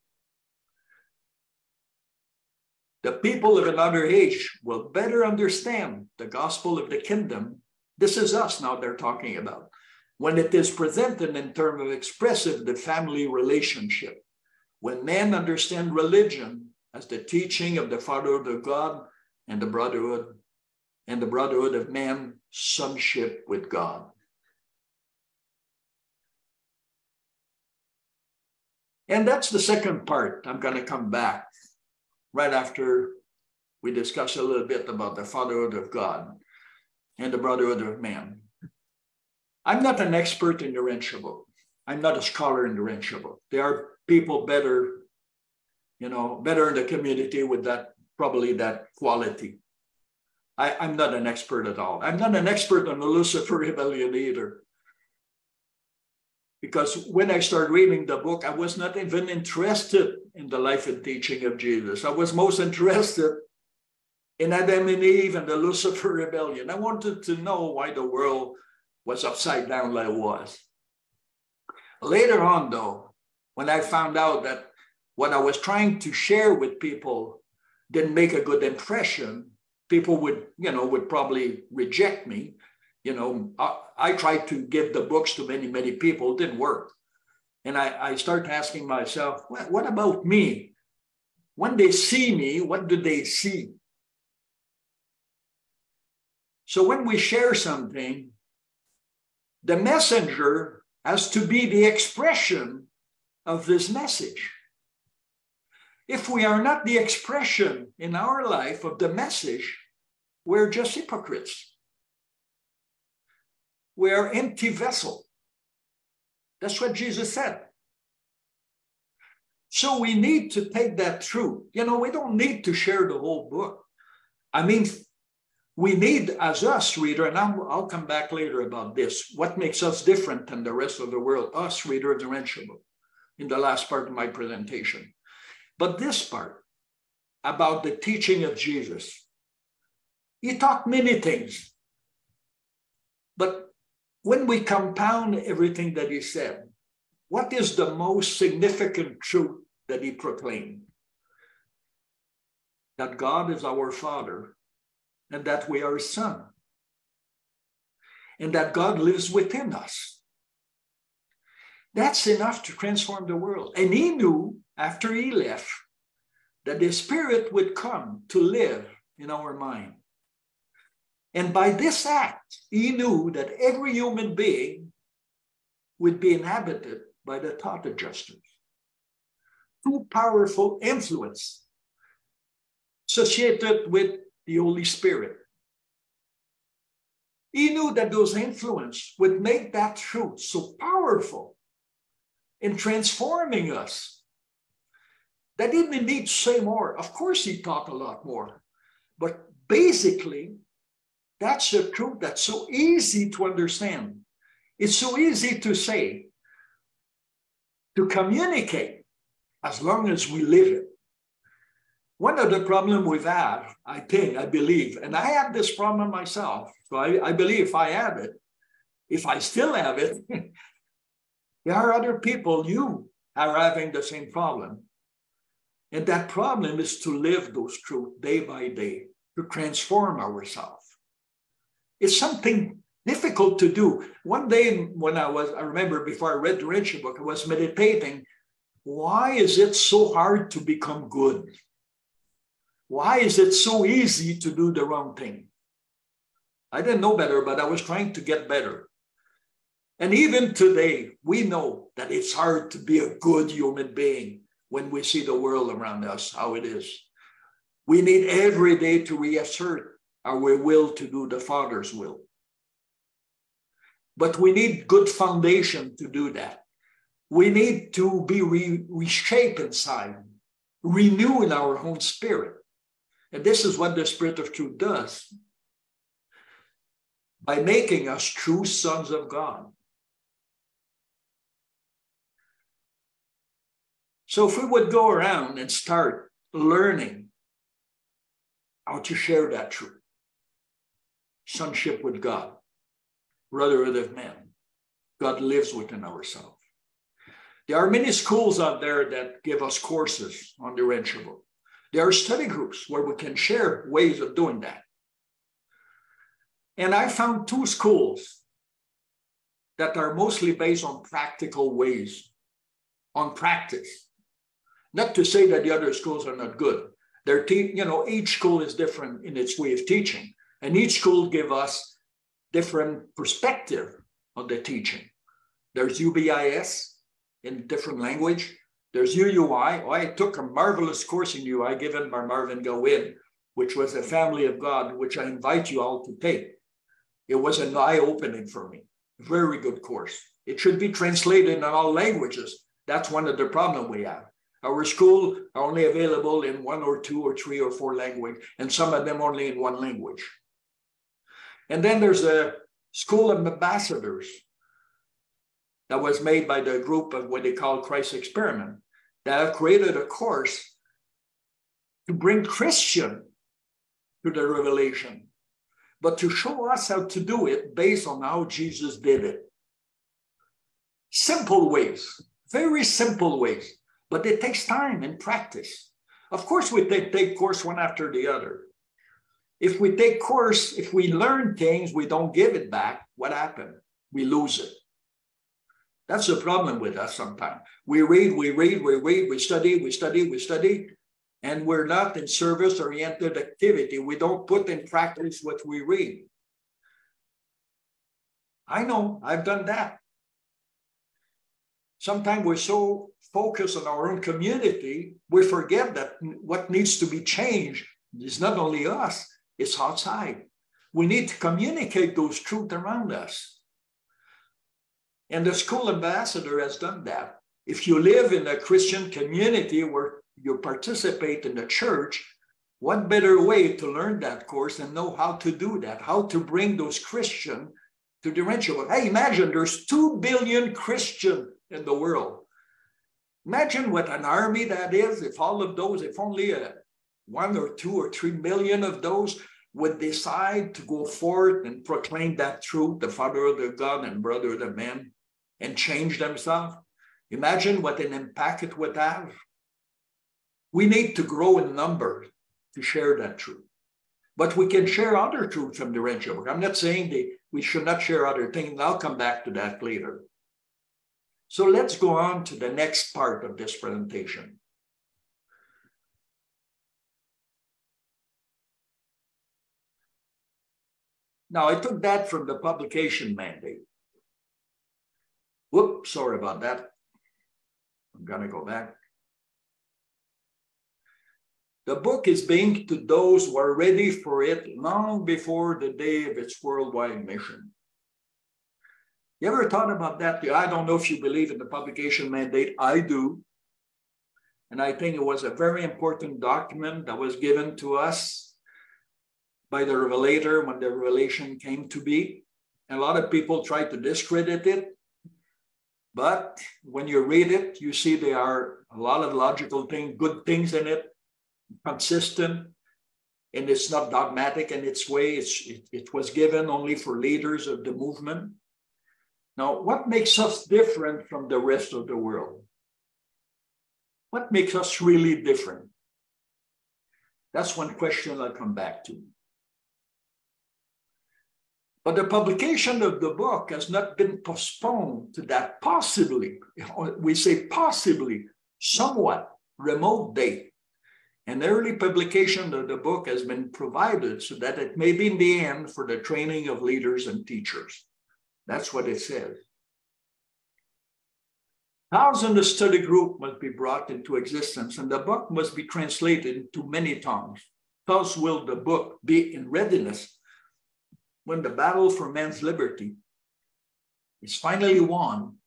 The people of another age will better understand the gospel of the kingdom. This is us now they're talking about, when it is presented in terms of expressive the family relationship. When men understand religion as the teaching of the fatherhood of God and the brotherhood of man, sonship with God. And that's the second part. I'm going to come back right after we discuss a little bit about the fatherhood of God and the brotherhood of man. I'm not an expert in the Urantia book. I'm not a scholar in the Urantia book. There are people better in the community with probably that quality. I'm not an expert at all. I'm not an expert on the Lucifer rebellion either. Because when I started reading the book, I was not even interested in the life and teaching of Jesus. I was most interested in Adam and Eve and the Lucifer rebellion. I wanted to know why the world was upside down like it was. Later on, though, when I found out that what I was trying to share with people didn't make a good impression, people would probably reject me. I tried to give the books to many, many people. It didn't work. And I started asking myself, what about me? When they see me, what do they see? So when we share something, the messenger has to be the expression of this message. If we are not the expression in our life of the message, we're just hypocrites. We are empty vessel. That's what Jesus said. So we need to take that truth. We don't need to share the whole book. I mean, we need, as us, reader, and I'll come back later about this, what makes us different than the rest of the world, us, reader of the Urantia book, in the last part of my presentation. But this part, about the teaching of Jesus, he taught many things. But when we compound everything that he said, what is the most significant truth that he proclaimed? That God is our Father, and that we are his son, and that God lives within us. That's enough to transform the world. And he knew, after he left, that the Spirit would come to live in our mind. And by this act, he knew that every human being would be inhabited by the thought adjusters. Two powerful influence associated with the Holy Spirit. He knew that those influences would make that truth so powerful in transforming us that he didn't need to say more. Of course, he taught a lot more. But basically, that's the truth that's so easy to understand. It's so easy to say, to communicate, as long as we live it. One of the problems we've had, I believe, and I had this problem myself, so I believe if I have it, if I still have it, there are other people, you are having the same problem. And that problem is to live those truths day by day, to transform ourselves. It's something difficult to do. One day when I remember before I read the Urantia book, I was meditating, why is it so hard to become good? Why is it so easy to do the wrong thing? I didn't know better, but I was trying to get better. And even today, we know that it's hard to be a good human being when we see the world around us, how it is. We need every day to reassert our will to do the Father's will. But we need good foundation to do that. We need to be reshaped inside, renewing our own spirit. And this is what the Spirit of Truth does by making us true sons of God. So if we would go around and start learning how to share that truth, sonship with God, brotherhood of man, God lives within ourselves. There are many schools out there that give us courses on the Urantia book. There are study groups where we can share ways of doing that. And I found two schools that are mostly based on practical ways, on practice. Not to say that the other schools are not good. Each school is different in its way of teaching, and each school gives us different perspective on the teaching. There's UBIS in different language. There's UUI. I took a marvelous course in UI given by Marvin Gawain, which was a family of God, which I invite you all to take. It was an eye-opening for me. Very good course. It should be translated in all languages. That's one of the problems we have. Our schools are only available in 1 or 2 or 3 or 4 languages, and some of them only in 1 language. And then there's a School of Ambassadors that was made by the group of what they call Christ Experiment, that have created a course to bring Christian to the revelation, but to show us how to do it based on how Jesus did it. Simple ways, very simple ways, but it takes time and practice. Of course, we take course one after the other. If we take course, if we learn things, we don't give it back, what happened? We lose it. That's the problem with us sometimes. We read, we study, and we're not in service-oriented activity. We don't put in practice what we read. I know, I've done that. Sometimes we're so focused on our own community, we forget that what needs to be changed is not only us, it's outside. We need to communicate those truths around us. And the school ambassador has done that. If you live in a Christian community where you participate in the church, what better way to learn that course and know how to do that, how to bring those Christians to the Urantia. Hey, imagine there's 2 billion Christians in the world. Imagine what an army that is, if all of those, if only 1 or 2 or 3 million of those would decide to go forth and proclaim that truth, the Father of the God and brother of the man, and change themselves. Imagine what an impact it would have. We need to grow in number to share that truth. But we can share other truths from the Urantia. I'm not saying we should not share other things, and I'll come back to that later. So let's go on to the next part of this presentation. Now, I took that from the publication mandate. Whoops, sorry about that. I'm gonna go back. The book is being to those who are ready for it long before the day of its worldwide mission. You ever thought about that? I don't know if you believe in the publication mandate. I do. And I think it was a very important document that was given to us by the revelator when the revelation came to be. And a lot of people try to discredit it. But when you read it, you see there are a lot of logical things, good things in it, consistent, and it's not dogmatic in its way. It was given only for leaders of the movement. Now, what makes us different from the rest of the world? What makes us really different? That's one question I'll come back to. But the publication of the book has not been postponed to that possibly, we say possibly, somewhat remote date. An early publication of the book has been provided so that it may be in the end for the training of leaders and teachers. That's what it says. Thousands of study group must be brought into existence, and the book must be translated into many tongues. Thus will the book be in readiness when the battle for man's liberty is finally won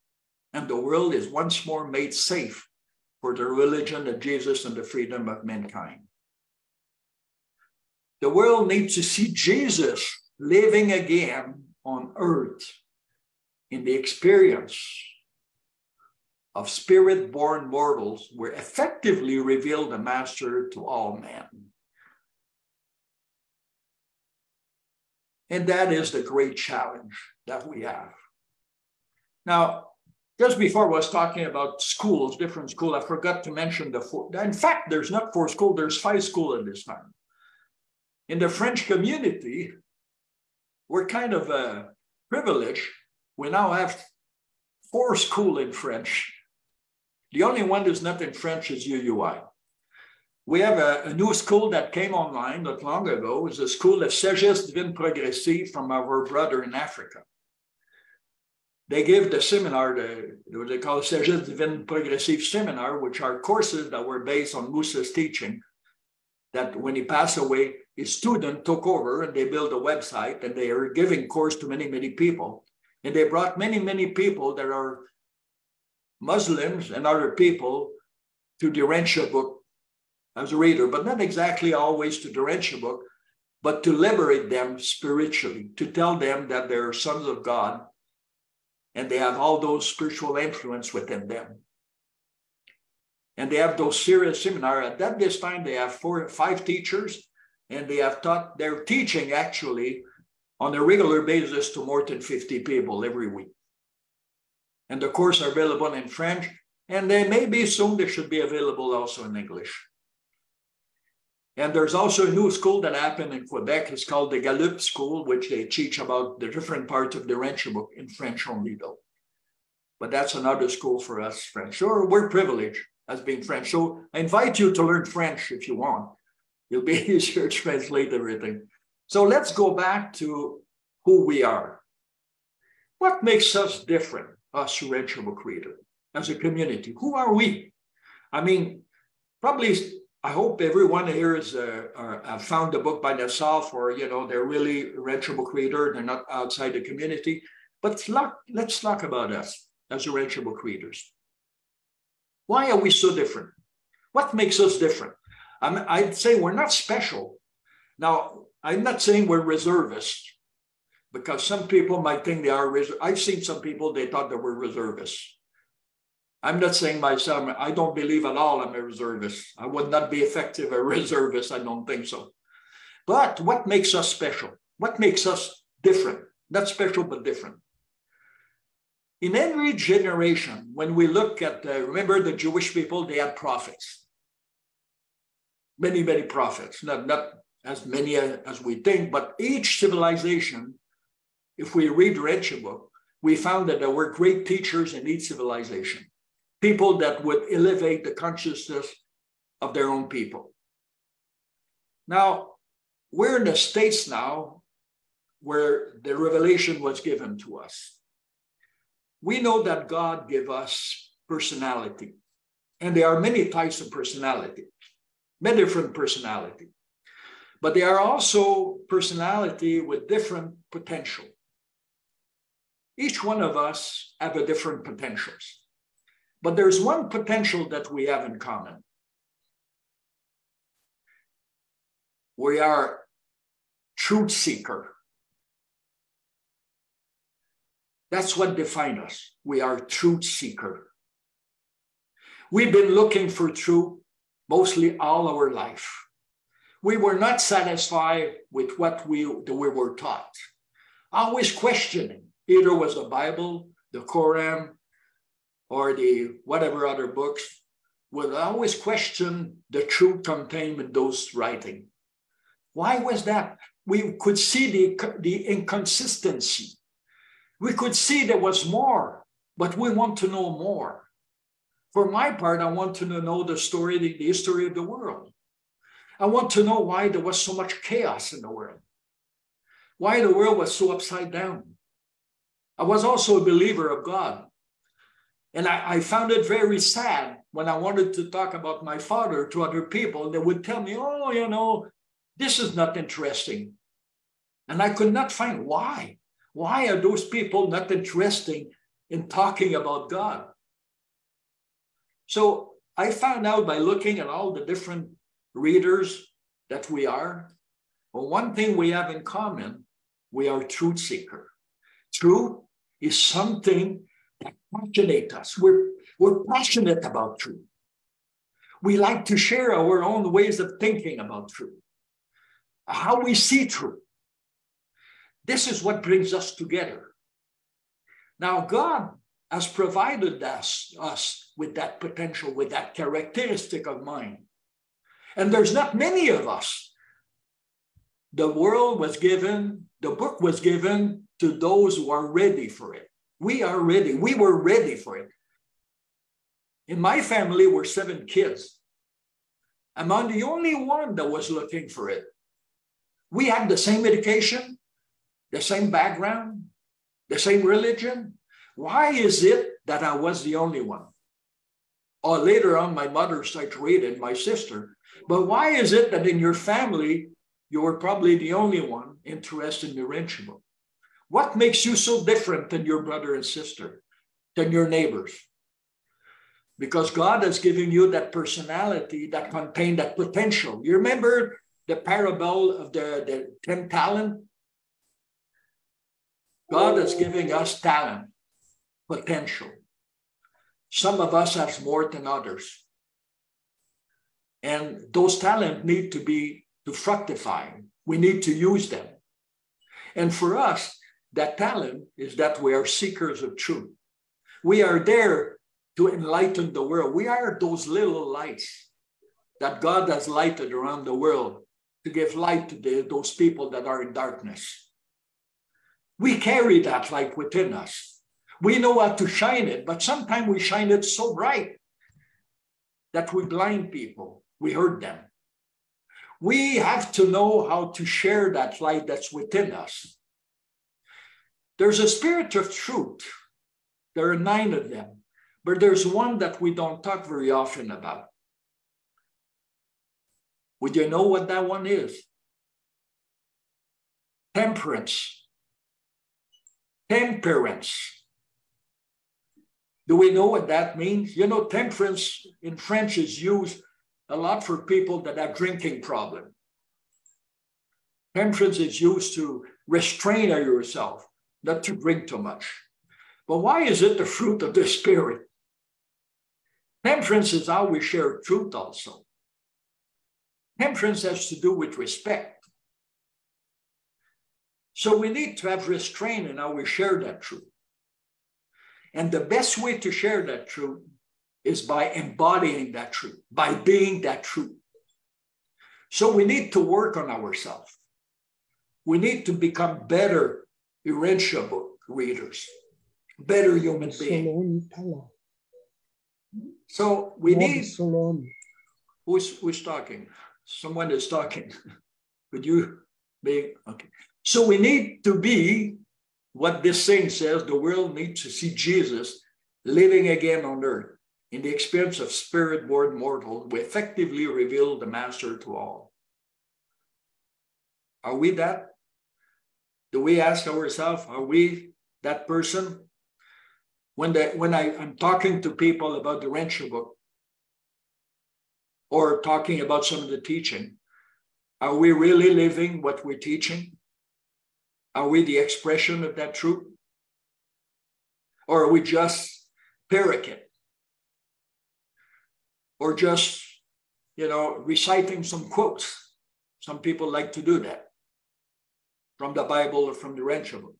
and the world is once more made safe for the religion of Jesus and the freedom of mankind. The world needs to see Jesus living again on earth in the experience of spirit-born mortals who effectively reveal the Master to all men. And that is the great challenge that we have. Now, just before I was talking about schools, different schools, I forgot to mention the four. In fact, there's not 4 schools, there's 5 schools at this time. In the French community, we're kind of privileged. We now have 4 schools in French. The only one that's not in French is UUI. We have a new school that came online not long ago. It's a school of Sagesse Divine Progressive from our brother in Africa. They give the seminar, what they call Sagesse Divine Progressive Seminar, which are courses that were based on Musa's teaching, that when he passed away, his student took over and they built a website and they are giving course to many, many people. And they brought many, many people that are Muslims and other people to the Urantia book as a reader, but not exactly always to the Urantia book, but to liberate them spiritually, to tell them that they're sons of God and they have all those spiritual influence within them. And they have those serious seminars. At this time, they have 4 or 5 teachers, and they're teaching actually on a regular basis to more than 50 people every week. And the course are available in French, and they maybe soon they should be available also in English. And there's also a new school that happened in Quebec. It's called the Gallup School, which they teach about the different parts of the Urantia book in French only, though. But that's another school for us French. So we're privileged as being French. So I invite you to learn French if you want. It'll be easier to translate everything. So let's go back to who we are. What makes us different, us Urantia book readers, as a community? Who are we? I mean, probably, I hope everyone here is have found the book by themselves, or they're really Urantia book reader. They're not outside the community. But let's talk about us as Urantia book readers. Why are we so different? What makes us different? I'd say we're not special. Now, I'm not saying we're reservists, because some people might think they are. I've seen some people, they thought they were reservists. I'm not saying myself, I don't believe at all I'm a reservist. I would not be effective a reservist, I don't think so. But what makes us special? What makes us different? Not special, but different. In every generation, when we look at, remember the Jewish people, they had prophets. Many, many prophets, not as many as we think, but each civilization, if we read the Urantia book, we found that there were great teachers in each civilization. People that would elevate the consciousness of their own people. Now, we're in the States now where the revelation was given to us. We know that God gave us personality, and there are many types of personality, many different personality, but there are also personality with different potential. Each one of us have a different potentials. But there's one potential that we have in common. We are truth seeker. That's what defines us. We are truth seeker. We've been looking for truth mostly all our life. We were not satisfied with what we were taught. Always questioning. Either was the Bible, the Quran, or the whatever other books, would always question the truth contained in those writings. Why was that? We could see the inconsistency. We could see there was more, but we want to know more. For my part, I want to know the story, the history of the world. I want to know why there was so much chaos in the world, why the world was so upside down. I was also a believer of God. And I found it very sad when I wanted to talk about my father to other people. They would tell me, oh, this is not interesting. And I could not find why. Why are those people not interested in talking about God? So I found out by looking at all the different readers that we are, well, one thing we have in common, we are truth seeker. Truth is something that passionates us. We're passionate about truth. We like to share our own ways of thinking about truth, how we see truth. This is what brings us together. Now, God has provided us with that potential, with that characteristic of mind. And there's not many of us. The world was given, the book was given to those who are ready for it. We are ready. We were ready for it. In my family, we're 7 kids. I'm the only one that was looking for it. We had the same education, the same background, the same religion. Why is it that I was the only one? Or later on, my mother started reading, my sister. But why is it that in your family, you were probably the only one interested in the Urantia book? What makes you so different than your brother and sister, than your neighbors? Because God has given you that personality that contains that potential. You remember the parable of the 10 talent? God is giving us talent. potential. Some of us have more than others. And those talents need to fructify. We need to use them. And for us, that talent is that we are seekers of truth. We are there to enlighten the world. We are those little lights that God has lighted around the world to give light to those people that are in darkness. We carry that light within us. We know how to shine it, but sometimes we shine it so bright that we blind people. We hurt them. We have to know how to share that light that's within us. There's a spirit of truth. There are 9 of them, but there's one that we don't talk very often about. Would you know what that one is? Temperance. Temperance. Do we know what that means? You know, temperance in French is used a lot for people that have drinking problem. Temperance is used to restrain yourself, not to drink too much. But why is it the fruit of the Spirit? Temperance is how we share truth also. Temperance has to do with respect. So we need to have restraint in how we share that truth. And the best way to share that truth is by embodying that truth, by being that truth. So we need to work on ourselves. We need to become better Urantia book readers, better human beings. So we need, who's talking? Someone is talking. Could you be, okay. So we need to be what this saying says, the world needs to see Jesus living again on earth. In the experience of spirit-born mortal, we effectively reveal the master to all. Are we that? Do we ask ourselves, are we that person? When I'm talking to people about the Urantia book, or talking about some of the teaching, are we really living what we're teaching? Are we the expression of that truth? Or are we just parroting? Or just, reciting some quotes? Some people like to do that from the Bible or from the Urantia book.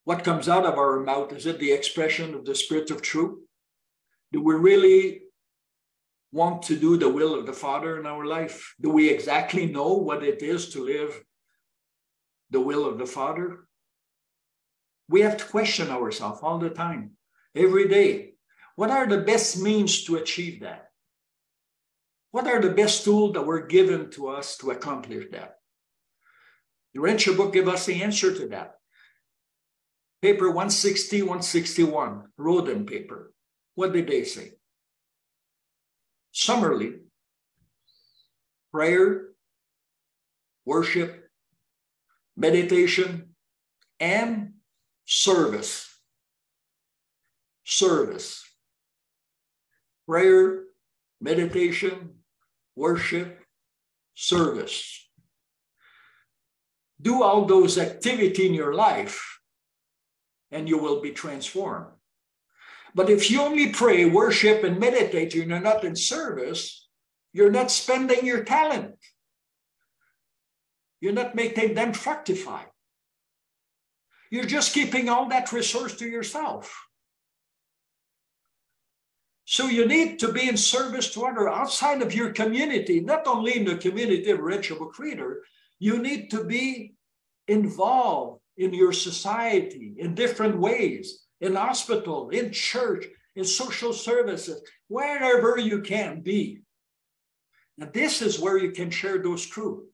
What comes out of our mouth, is it the expression of the Spirit of truth? Do we really want to do the will of the Father in our life? Do we exactly know what it is to live the will of the Father? We have to question ourselves all the time, every day. What are the best means to achieve that? What are the best tools that were given to us to accomplish that? The Urantia book gives us the answer to that. Paper 160, 161, Rodin paper. What did they say? Summarily, prayer, worship, meditation, and service. Service. Prayer, meditation, worship, service. Do all those activities in your life, and you will be transformed. But if you only pray, worship, and meditate, and you're not in service, you're not spending your talent. You're not making them fructify. You're just keeping all that resource to yourself. So you need to be in service to others outside of your community, not only in the community of Urantia book reader. You need to be involved in your society in different ways, in hospital, in church, in social services, wherever you can be. And this is where you can share those truths.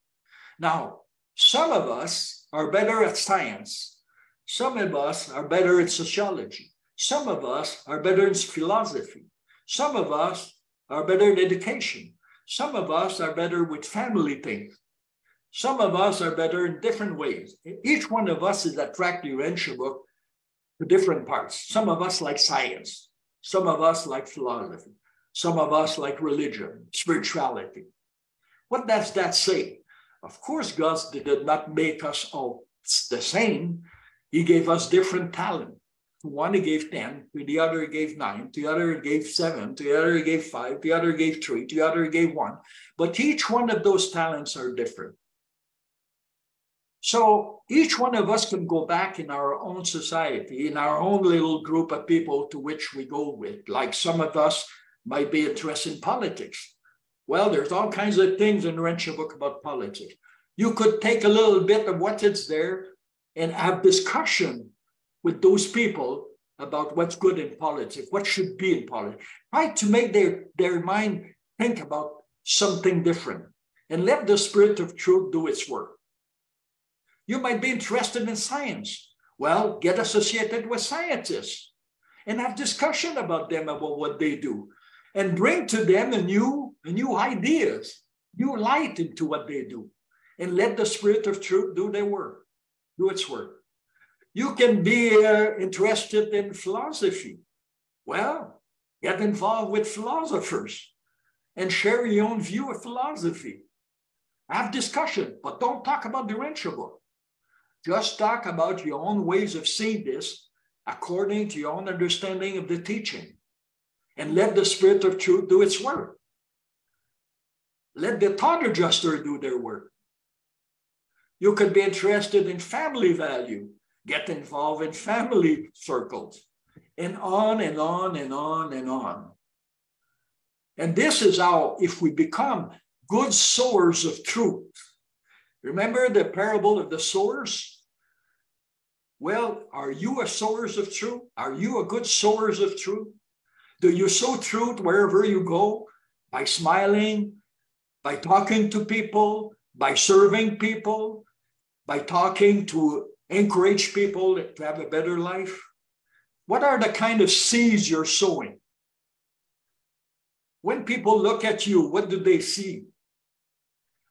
Now, some of us are better at science. Some of us are better at sociology. Some of us are better in philosophy. Some of us are better in education. Some of us are better with family things. Some of us are better in different ways. Each one of us is attracted to Urantia book to different parts. Some of us like science. Some of us like philosophy. Some of us like religion, spirituality. What does that say? Of course, God did not make us all the same. He gave us different talent. To one he gave 10, to the other he gave 9, to the other he gave 7, to the other he gave 5, to the other he gave 3, to the other he gave 1. But each one of those talents are different. So each one of us can go back in our own society, in our own little group of people to which we go with. Like some of us might be interested in politics. Well, there's all kinds of things in the Urantia book about politics. You could take a little bit of what is there and have discussion with those people about what's good in politics, what should be in politics. Try to make their mind think about something different and let the Spirit of truth do its work. You might be interested in science. Well, get associated with scientists and have discussion about them, about what they do, and bring to them a new ideas, new light into what they do, and let the Spirit of truth do their work, do its work. You can be interested in philosophy. Well, get involved with philosophers and share your own view of philosophy. Have discussion, but don't talk about the Urantia book. Just talk about your own ways of seeing this according to your own understanding of the teaching. And let the Spirit of truth do its work. Let the thought adjuster do their work. You could be interested in family value. Get involved in family circles. And on and on and on and on. And this is how, if we become good sowers of truth. Remember the parable of the sowers? Well, are you a sowers of truth? Are you a good sowers of truth? Do you sow truth wherever you go? By smiling, by talking to people, by serving people, by talking to encourage people to have a better life? What are the kind of seeds you're sowing? When people look at you, what do they see?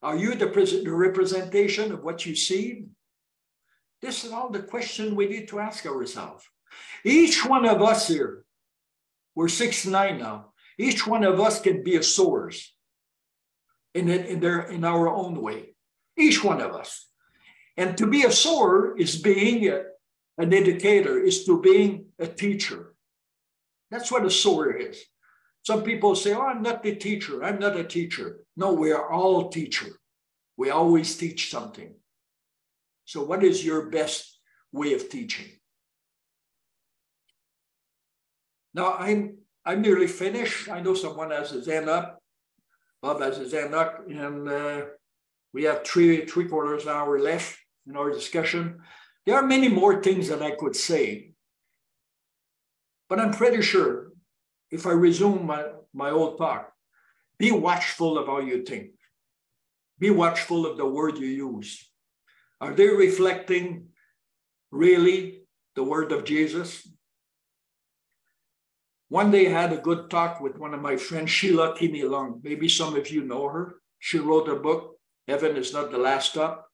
Are you the representation of what you see? This is all the question we need to ask ourselves. Each one of us here, we're 69 now. Each one of us can be a source in our own way. Each one of us. And to be a sower is being an educator, is to being a teacher. That's what a sower is. Some people say, oh, I'm not the teacher. I'm not a teacher. No, we are all teachers. We always teach something. So what is your best way of teaching? Now, I'm nearly finished. I know someone has his hand up. Bob has his hand up. And we have three-quarters hour left in our discussion. There are many more things that I could say. But I'm pretty sure if I resume my old talk, be watchful of how you think. Be watchful of the word you use. Are they reflecting really the word of Jesus? One day I had a good talk with one of my friends, Sheila Kinney-Long. Maybe some of you know her. She wrote a book, Heaven is Not the Last Stop.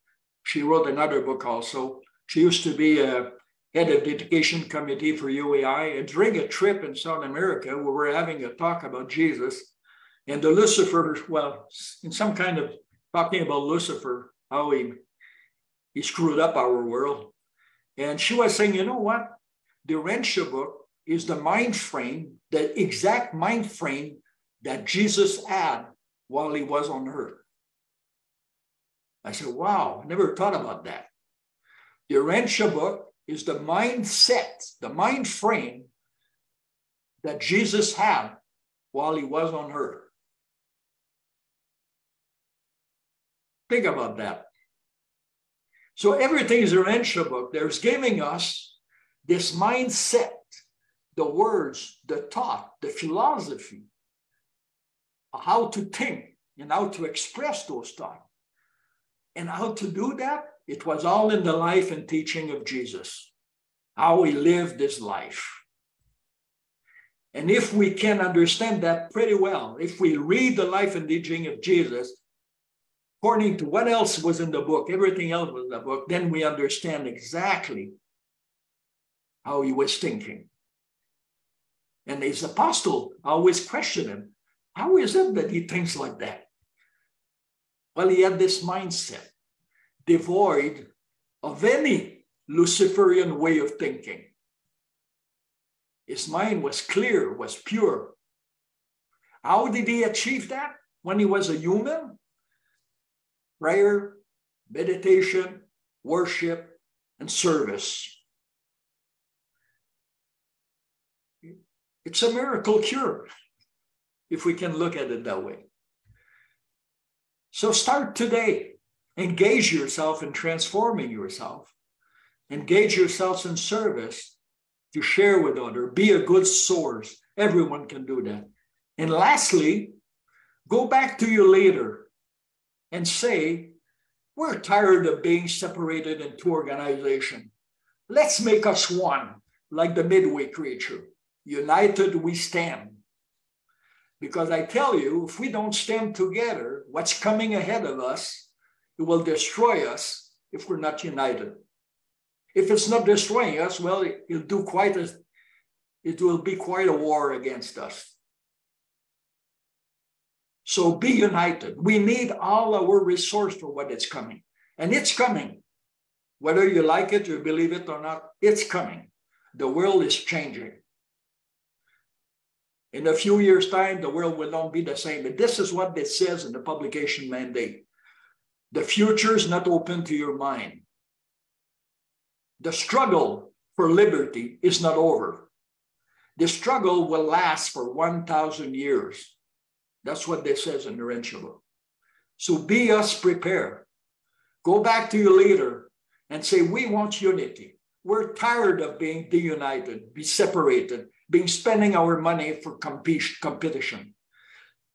She wrote another book also. She used to be a head of the education committee for UAI. And during a trip in South America, we were having a talk about Jesus. And the Lucifer, well, in some kind of talking about Lucifer, how he screwed up our world. And she was saying, you know what? The Urantia book is the mind frame, the exact mind frame that Jesus had while he was on earth. I said, wow, I never thought about that. The Urantia book is the mindset, the mind frame that Jesus had while he was on earth. Think about that. So everything is a Urantia book. There's giving us this mindset, the words, the thought, the philosophy, how to think and how to express those thoughts. And how to do that, it was all in the life and teaching of Jesus, how he lived his life. And if we can understand that pretty well, if we read the life and teaching of Jesus, according to what else was in the book, everything else was in the book, then we understand exactly how he was thinking. And his apostle always questioned him, how is it that he thinks like that? Well, he had this mindset, devoid of any Luciferian way of thinking. His mind was clear, was pure. How did he achieve that when he was a human? Prayer, meditation, worship, and service. It's a miracle cure, if we can look at it that way. So start today. Engage yourself in transforming yourself. Engage yourselves in service to share with others. Be a good source. Everyone can do that. And lastly, go back to your leader and say, we're tired of being separated in two organizations. Let's make us one, like the Midway creature. United we stand. Because I tell you, if we don't stand together, what's coming ahead of us, it will destroy us if we're not united. If it's not destroying us, well, it will be quite a war against us. So be united. We need all our resource for what is coming. And it's coming. Whether you like it, you believe it or not, it's coming. The world is changing. In a few years' time, the world will not be the same. And this is what it says in the publication mandate. The future is not open to your mind. The struggle for liberty is not over. The struggle will last for 1,000 years. That's what this says in the Urantia book. So be us prepared. Go back to your leader and say, we want unity. We're tired of being deunited, be separated, spending our money for competition.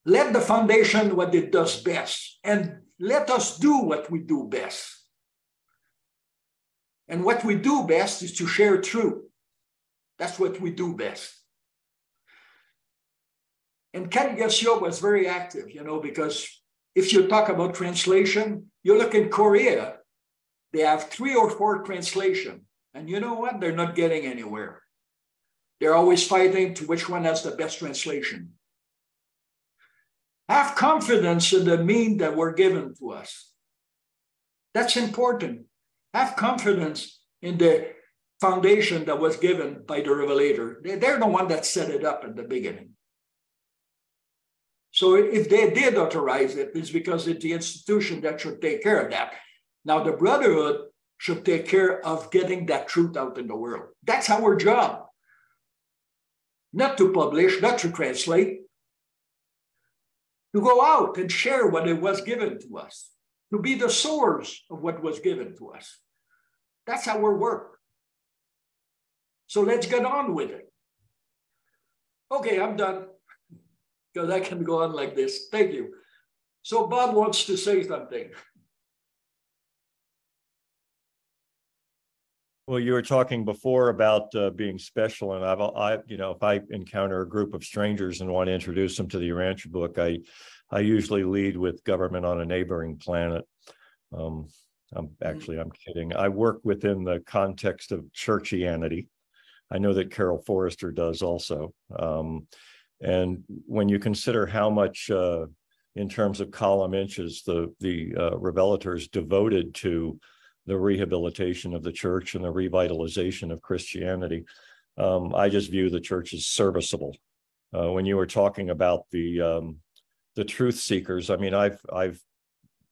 Let the foundation what it does best, and let us do what we do best. And what we do best is to share truth. That's what we do best. And Ken Gasio was very active, because if you talk about translation, you look in Korea, they have 3 or 4 translations. And you know what? They're not getting anywhere. They're always fighting to which one has the best translation. Have confidence in the means that were given to us. That's important. Have confidence in the foundation that was given by the Revelator. They're the one that set it up at the beginning. So if they did authorize it, it's because it's the institution that should take care of that. Now, the Brotherhood should take care of getting that truth out in the world. That's our job. Not to publish, not to translate, to go out and share what it was given to us, to be the source of what was given to us. That's our work. So let's get on with it. Okay, I'm done, because I can go on like this. Thank you. So Bob wants to say something. Well, you were talking before about being special, and if I encounter a group of strangers and want to introduce them to the Urantia book, I usually lead with government on a neighboring planet. I'm kidding. I work within the context of churchianity. I know that Carol Forrester does also. And when you consider how much, in terms of column inches, the revelators devoted to the rehabilitation of the church and the revitalization of Christianity, I just view the church as serviceable. When you were talking about the truth seekers, I mean, I've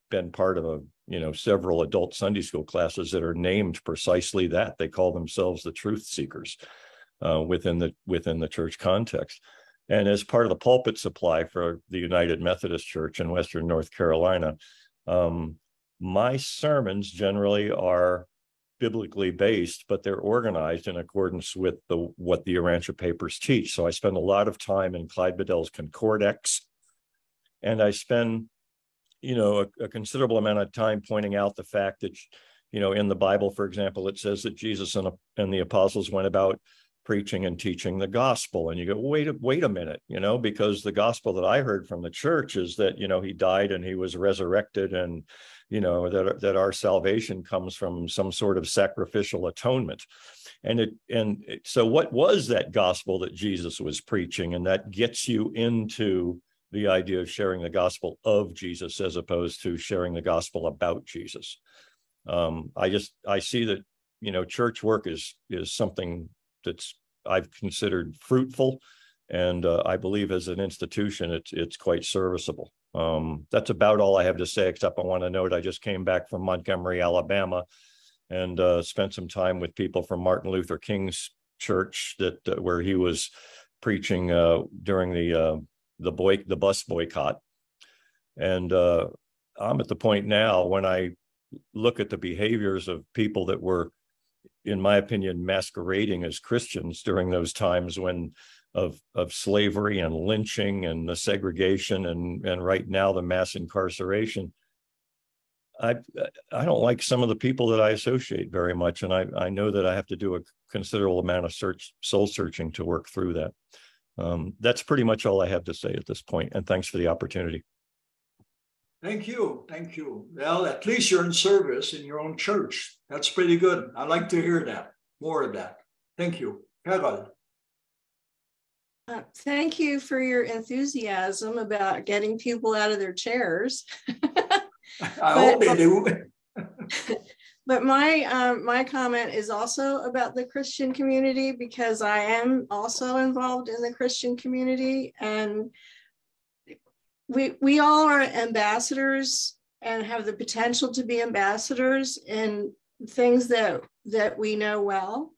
been part of several adult Sunday school classes that are named precisely that. They call themselves the truth seekers within the church context. And as part of the pulpit supply for the United Methodist Church in Western North Carolina, my sermons generally are biblically based, but they're organized in accordance with what the Urantia papers teach. So I spend a lot of time in Clyde Bedell's Concordex, and I spend, a considerable amount of time pointing out the fact that, in the Bible, for example, it says that Jesus and the apostles went about preaching and teaching the gospel. And you go, wait a minute, because the gospel that I heard from the church is that, he died and he was resurrected, and, that our salvation comes from some sort of sacrificial atonement. So what was that gospel that Jesus was preaching? And that gets you into the idea of sharing the gospel of Jesus as opposed to sharing the gospel about Jesus. I see that church work is something that's I've considered fruitful, and I believe as an institution, it's quite serviceable. That's about all I have to say, except I want to note I just came back from Montgomery, Alabama, and spent some time with people from Martin Luther King's church where he was preaching during the bus boycott. And I'm at the point now when I look at the behaviors of people that were, in my opinion, masquerading as Christians during those times of slavery and lynching and the segregation and right now the mass incarceration. I don't like some of the people that I associate very much, and I know that I have to do a considerable amount of soul searching to work through that. That's pretty much all I have to say at this point, and thanks for the opportunity. Thank you. Thank you. Well, at least you're in service in your own church. That's pretty good. I like to hear that. More of that. Thank you. Carol. Thank you for your enthusiasm about getting people out of their chairs. I hope they do. But my comment is also about the Christian community, because I am also involved in the Christian community, and we all are ambassadors and have the potential to be ambassadors in things that we know well.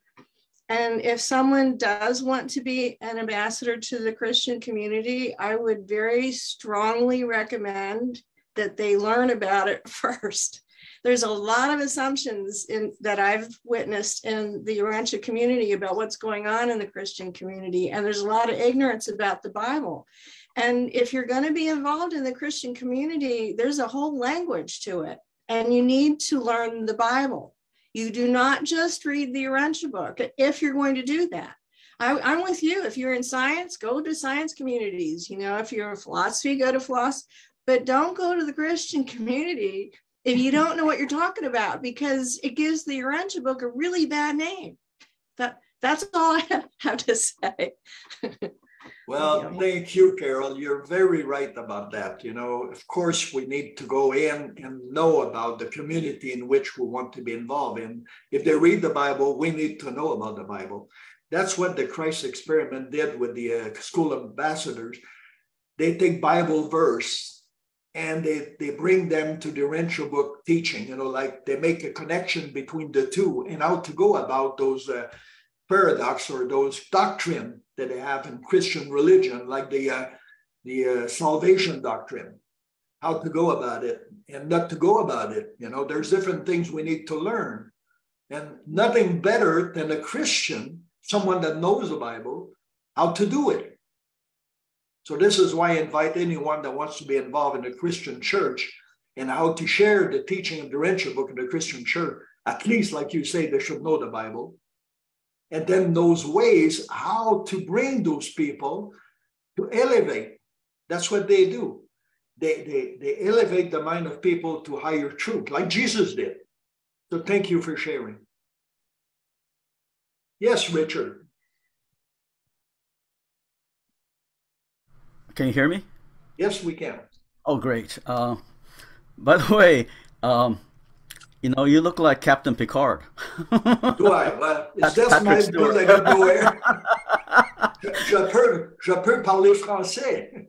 And if someone does want to be an ambassador to the Christian community, I would very strongly recommend that they learn about it first. There's a lot of assumptions that I've witnessed in the Urantia community about what's going on in the Christian community, and there's a lot of ignorance about the Bible. And if you're going to be involved in the Christian community, there's a whole language to it, and you need to learn the Bible. You do not just read the Urantia book if you're going to do that. I'm with you. If you're in science, go to science communities. If you're in philosophy, go to philosophy. But don't go to the Christian community if you don't know what you're talking about, because it gives the Urantia book a really bad name. That's all I have to say. Well, thank you, Carol. You're very right about that. Of course, we need to go in and know about the community in which we want to be involved in. If they read the Bible, we need to know about the Bible. That's what the Christ Experiment did with the school ambassadors. They take Bible verse and they bring them to the Urantia book teaching, like they make a connection between the two and how to go about those paradox or those doctrine that they have in Christian religion, like the salvation doctrine, how to go about it and not to go about it. There's different things we need to learn, and nothing better than a Christian, someone that knows the Bible, how to do it. So this is why I invite anyone that wants to be involved in the Christian church and how to share the teaching of the Urantia book in the Christian church. At least, like you say, they should know the Bible. And then those ways, how to bring those people to elevate. That's what they do. They elevate the mind of people to higher truth, like Jesus did. So thank you for sharing. Yes, Richard. Can you hear me? Yes, we can. Oh, great. By the way, you look like Captain Picard. Do I? Well, is that my good? I don't know where. Je peux parler français.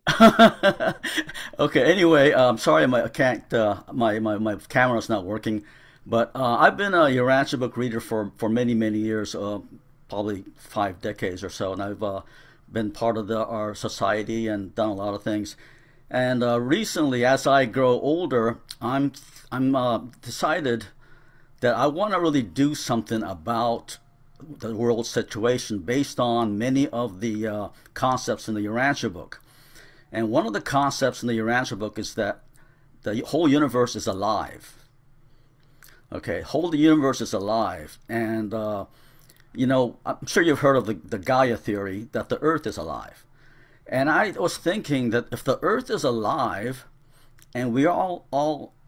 Okay. Anyway, I'm sorry, I can't. My camera's not working, but I've been a Urantia book reader for many years, probably 5 decades or so, and I've been part of our society and done a lot of things. And recently, as I grow older, I'm decided that I want to really do something about the world situation based on many of the concepts in the Urantia book. And one of the concepts in the Urantia book is that the whole universe is alive. Okay, whole universe is alive. And, I'm sure you've heard of the Gaia theory, that the Earth is alive. And I was thinking that if the Earth is alive, and we all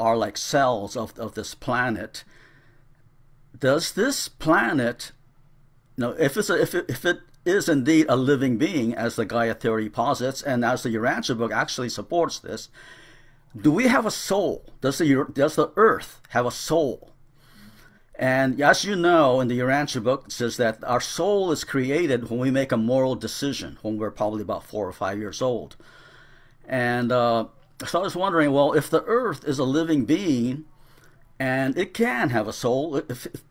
are like cells of this planet, does this planet, if it is indeed a living being, as the Gaia theory posits, and as the Urantia book actually supports this, do we have a soul? Does the Earth have a soul? And as you know, in the Urantia book, it says that our soul is created when we make a moral decision, when we're probably about 4 or 5 years old. And so I was wondering, well, if the earth is a living being, and it can have a soul,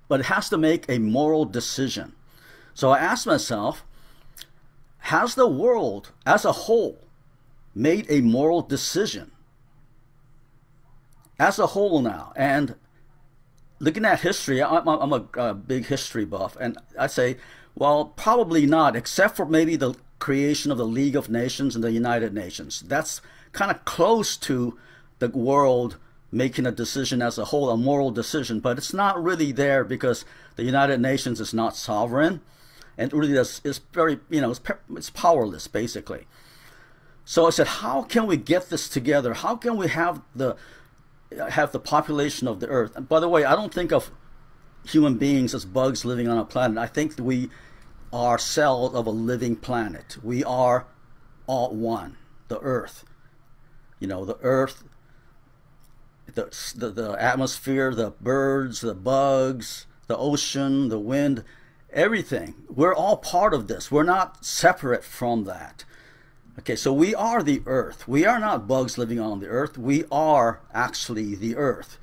but it has to make a moral decision. So I asked myself, has the world as a whole made a moral decision? As a whole now. And looking at history, I'm a big history buff, and I say, well, probably not, except for maybe the creation of the League of Nations and the United Nations. That's kind of close to the world making a decision as a whole, a moral decision, but it's not really there because the United Nations is not sovereign, and really is very, it's powerless, basically. So I said, how can we get this together? How can we have the population of the earth? And by the way, I don't think of human beings as bugs living on a planet. I think that we are cells of a living planet. We are all one. The earth, the earth, the atmosphere, the birds, the bugs, the ocean, the wind, everything. We're all part of this. We're not separate from that. Okay, so we are the earth. We are not bugs living on the earth. We are actually the earth.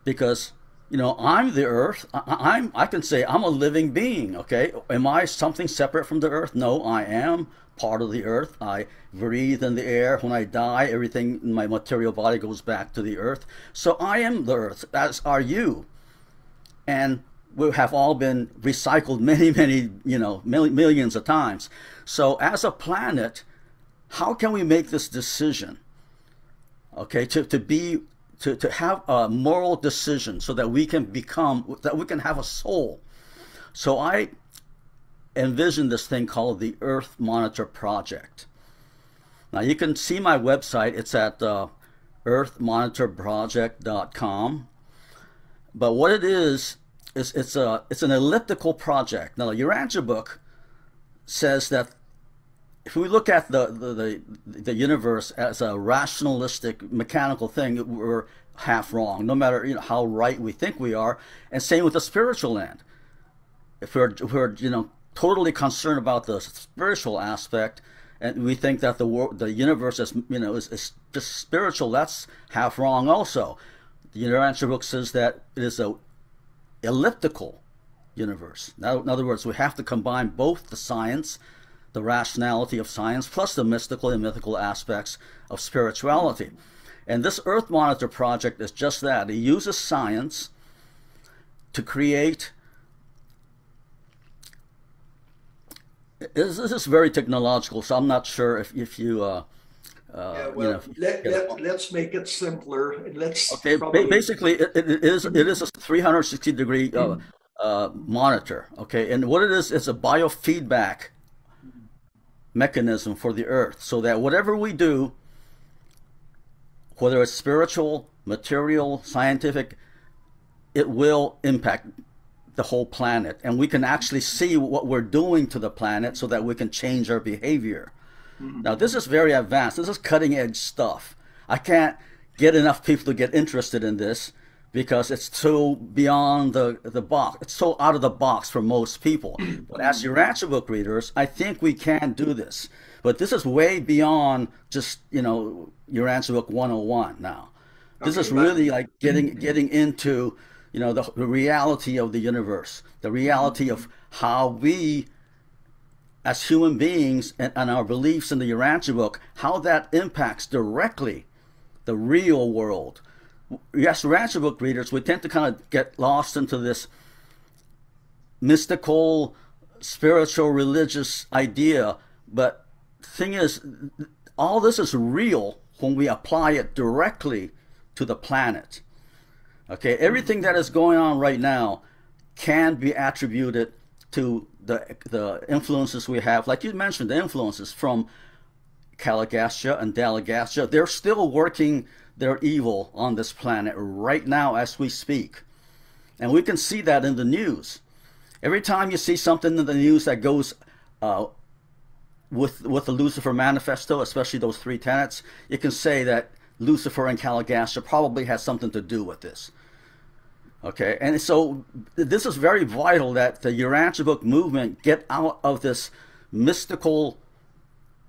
Because, I'm the earth. I can say I'm a living being, okay? Am I something separate from the earth? No, I am part of the earth. I breathe in the air. When I die, everything in my material body goes back to the earth. So I am the earth, as are you. And we have all been recycled many, millions of times. So as a planet, how can we make this decision? Okay, to have a moral decision so that we can have a soul. So I envisioned this thing called the Earth Monitor Project. Now you can see my website. It's at earthmonitorproject.com. But what it is it's an elliptical project. Now the Urantia book says that if we look at the universe as a rationalistic, mechanical thing, we're half wrong, no matter how right we think we are. And same with the spiritual end. If we're totally concerned about the spiritual aspect, and we think that the universe is is just spiritual, that's half wrong also. The Urantia book says that it is a elliptical universe. Now, in other words, we have to combine both the science, the rationality of science, plus the mystical and mythical aspects of spirituality. And this Earth Monitor project is just that. It uses science to create. This is very technological, so I'm not sure if you. Let's make it simpler. Okay. Basically, it is a 360-degree monitor. Okay, and what it is, it's a biofeedback mechanism for the earth, so that whatever we do, whether it's spiritual, material, scientific, it will impact the whole planet, and we can actually see what we're doing to the planet so that we can change our behavior. Now this is very advanced. This is cutting edge stuff. I can't get enough people to get interested in this because it's so beyond the box. It's so out of the box for most people. But as Urantia book readers, I think we can do this. But this is way beyond just, Urantia book 101 now. This is really like getting into, the reality of the universe, the reality of how we, as human beings, and our beliefs in the Urantia book, how that impacts directly the real world. Yes, Urantia book readers, we tend to kind of get lost into this mystical, spiritual, religious idea. But the thing is, all this is real when we apply it directly to the planet. Okay, everything that is going on right now can be attributed to the influences we have. Like you mentioned, the influences from Caligastia and Dalagastia, they're still working their evil on this planet right now as we speak. And we can see that in the news. Every time you see something in the news that goes with the Lucifer Manifesto, especially those 3 tenets, you can say that Lucifer and Caligastia probably has something to do with this. Okay, and so this is very vital that the Urantia book movement get out of this mystical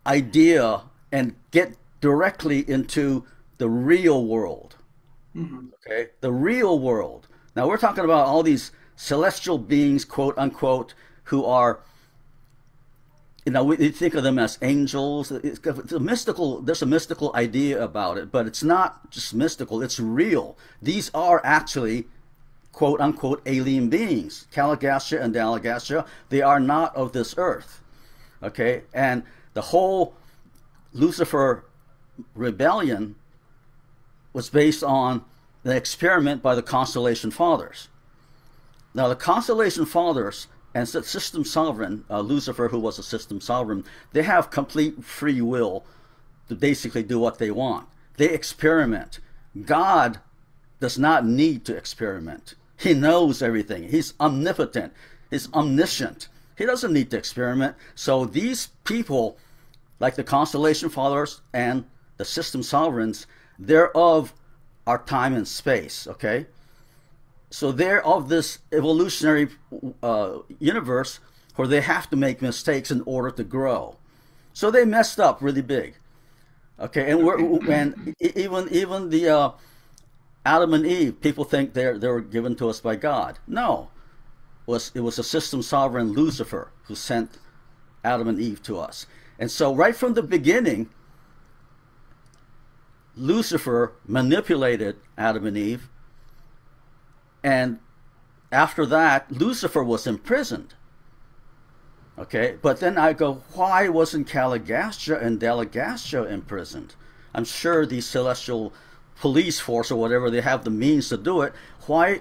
idea and get directly into the real world. Okay, the real world. Now we're talking about all these celestial beings, quote unquote, who are, you know, we think of them as angels. It's a mystical. There's a mystical idea about it, but it's not just mystical. It's real. These are actually, quote unquote, alien beings. Caligastia and Dalagastia, they are not of this earth. Okay, and the whole Lucifer rebellion was based on the experiment by the Constellation Fathers. Now, the Constellation Fathers and System Sovereign, Lucifer, who was a System Sovereign, they have complete free will to basically do what they want. They experiment. God does not need to experiment. He knows everything. He's omnipotent. He's omniscient. He doesn't need to experiment. So these people, like the Constellation Fathers and the System Sovereigns, they're of our time and space, okay? So they're of this evolutionary universe where they have to make mistakes in order to grow. So they messed up really big, okay? And even the Adam and Eve, people think they were given to us by God. No, it was a System Sovereign, Lucifer, who sent Adam and Eve to us. And so right from the beginning, Lucifer manipulated Adam and Eve, and after that, Lucifer was imprisoned. Okay, but then I go, why wasn't Caligastia and Dalagastia imprisoned? I'm sure the celestial police force or whatever, they have the means to do it. Why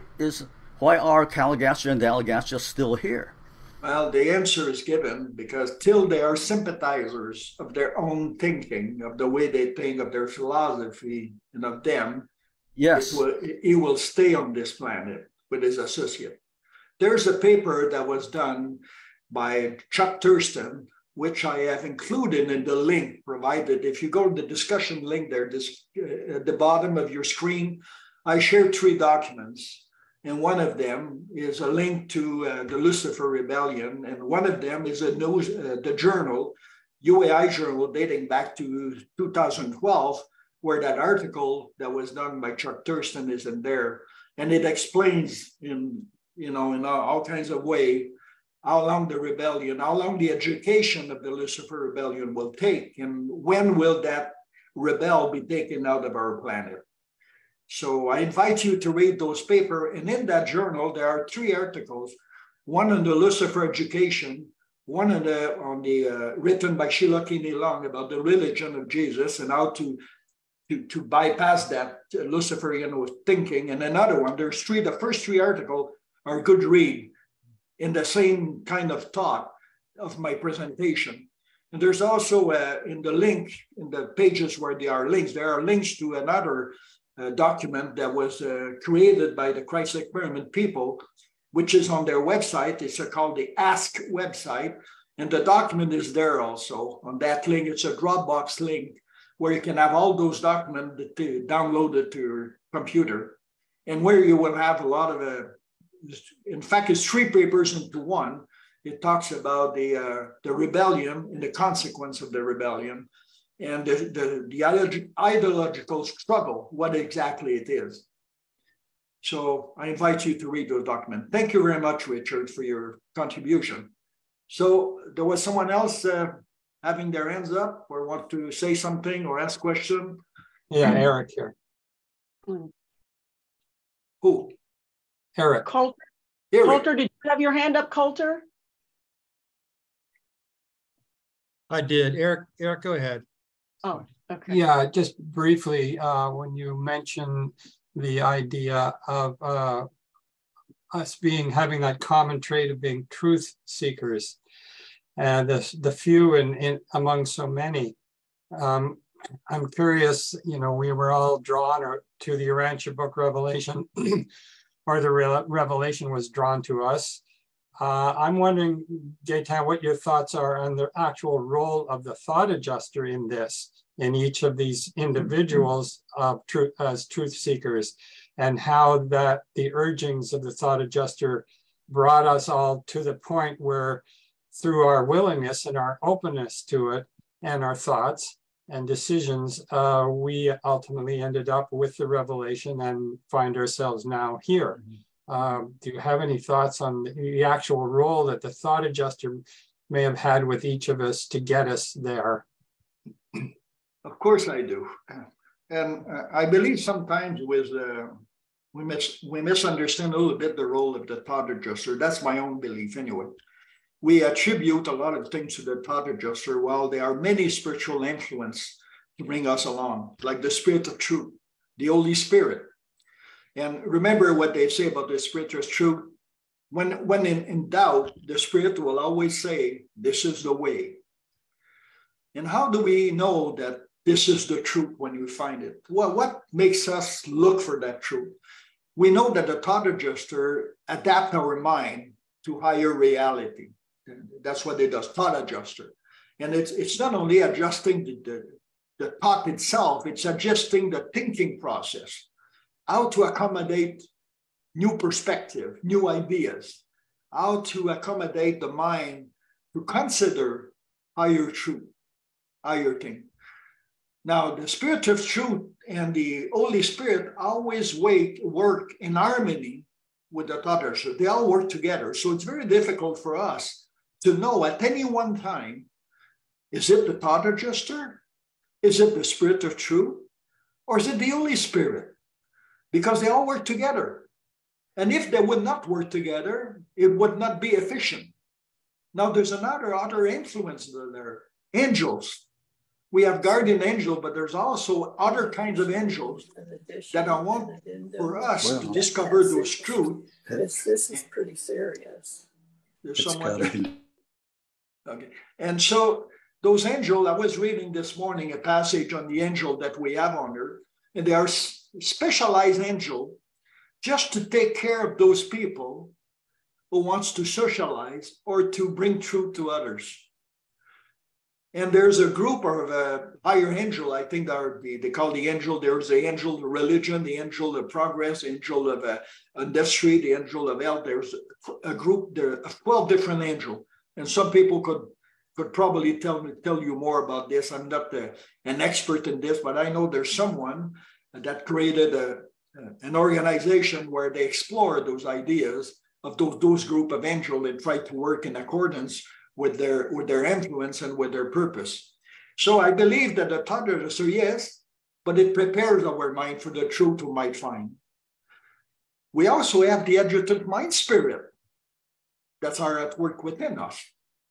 are Caligastia and Dalagastia still here? Well, the answer is given because till they are sympathizers of their own thinking, of the way they think, of their philosophy, and of them, yes, he will stay on this planet with his associate. There's a paper that was done by Chuck Thurston, which I have included in the link provided. If you go to the discussion link there, at the bottom of your screen, I shared 3 documents. And one of them is a link to the Lucifer Rebellion. And one of them is the journal, UAI journal, dating back to 2012, where that article that was done by Chuck Thurston is in there. And it explains in all kinds of way how long the rebellion, how long the education of the Lucifer Rebellion will take, and when will that rebel be taken out of our planet. So I invite you to read those papers. And in that journal, there are 3 articles, one on the Lucifer education, one on the written by Sheila Kinney Long about the religion of Jesus and how to bypass that Luciferian thinking. And another one, there's 3, the first 3 articles are good read in the same kind of thought of my presentation. And there's also in the link, in the pages where there are links to another document that was created by the Christ Experiment people, which is on their website. It's called the Ask website. And the document is there also on that link. It's a Dropbox link where you can have all those documents downloaded to your computer, and where you will have a lot of, in fact, it's 3 papers into one. It talks about the rebellion and the consequence of the rebellion, and the ideological struggle, what exactly it is. So I invite you to read those documents. Thank you very much, Richard, for your contribution. So there was someone else having their hands up or want to say something or ask a question? Yeah, Eric here. Who? Eric. Coulter, Eric. Coulter, did you have your hand up, Coulter? I did. Eric, go ahead. Oh, okay. Yeah, just briefly, when you mentioned the idea of us having that common trait of being truth seekers, and the few in among so many. I'm curious, we were all drawn to the Urantia book Revelation, or the revelation was drawn to us. I'm wondering, Gaétan, what your thoughts are on the actual role of the thought adjuster in each of these individuals as truth seekers. and how that the urgings of the thought adjuster brought us all to the point where, through our willingness and our openness to it and our thoughts and decisions, we ultimately ended up with the revelation and find ourselves now here. Do you have any thoughts on the actual role that the thought adjuster may have had with each of us to get us there? Of course I do. And I believe sometimes we misunderstand a little bit the role of the thought adjuster. That's my own belief anyway. We attribute a lot of things to the thought adjuster, while there are many spiritual influences to bring us along, like the Spirit of Truth, the Holy Spirit. And remember what they say about the Spirit of Truth. When in doubt, the Spirit will always say, this is the way. And how do we know that this is the truth when we find it? Well, what makes us look for that truth? We know that the thought adjuster adapts our mind to higher reality. That's what it does, thought adjuster. And it's not only adjusting the thought itself, it's adjusting the thinking process, how to accommodate new perspective, new ideas, how to accommodate the mind to consider higher truth, higher thing. Now, the Spirit of Truth and the Holy Spirit always work in harmony with the thought adjuster. They all work together. So it's very difficult for us to know at any one time, is it the thought adjuster? Is it the Spirit of Truth? Or is it the Holy Spirit? Because they all work together. And if they would not work together, it would not be efficient. Now, there's other influences there. Angels. We have guardian angel, but there's also other kinds of angels that I want for us to discover those truths. This is pretty serious. There's someone. Okay. And so those angels, I was reading this morning a passage on the angel that we have on earth, and they are specialized angels just to take care of those people who wants to socialize or to bring truth to others. And there's a group of higher angel, I think they call the angel, there's the angel of religion, the angel of progress, the angel of industry, the angel of health. There's a group there of 12 different angels. And some people could probably tell you more about this. I'm not an expert in this, but I know there's someone that created an organization where they explore those ideas of those group of angels and try to work in accordance with their influence and with their purpose. So I believe that the thought adjuster, yes, but it prepares our mind for the truth we might find. We also have the adjutant mind spirit that's at work within us,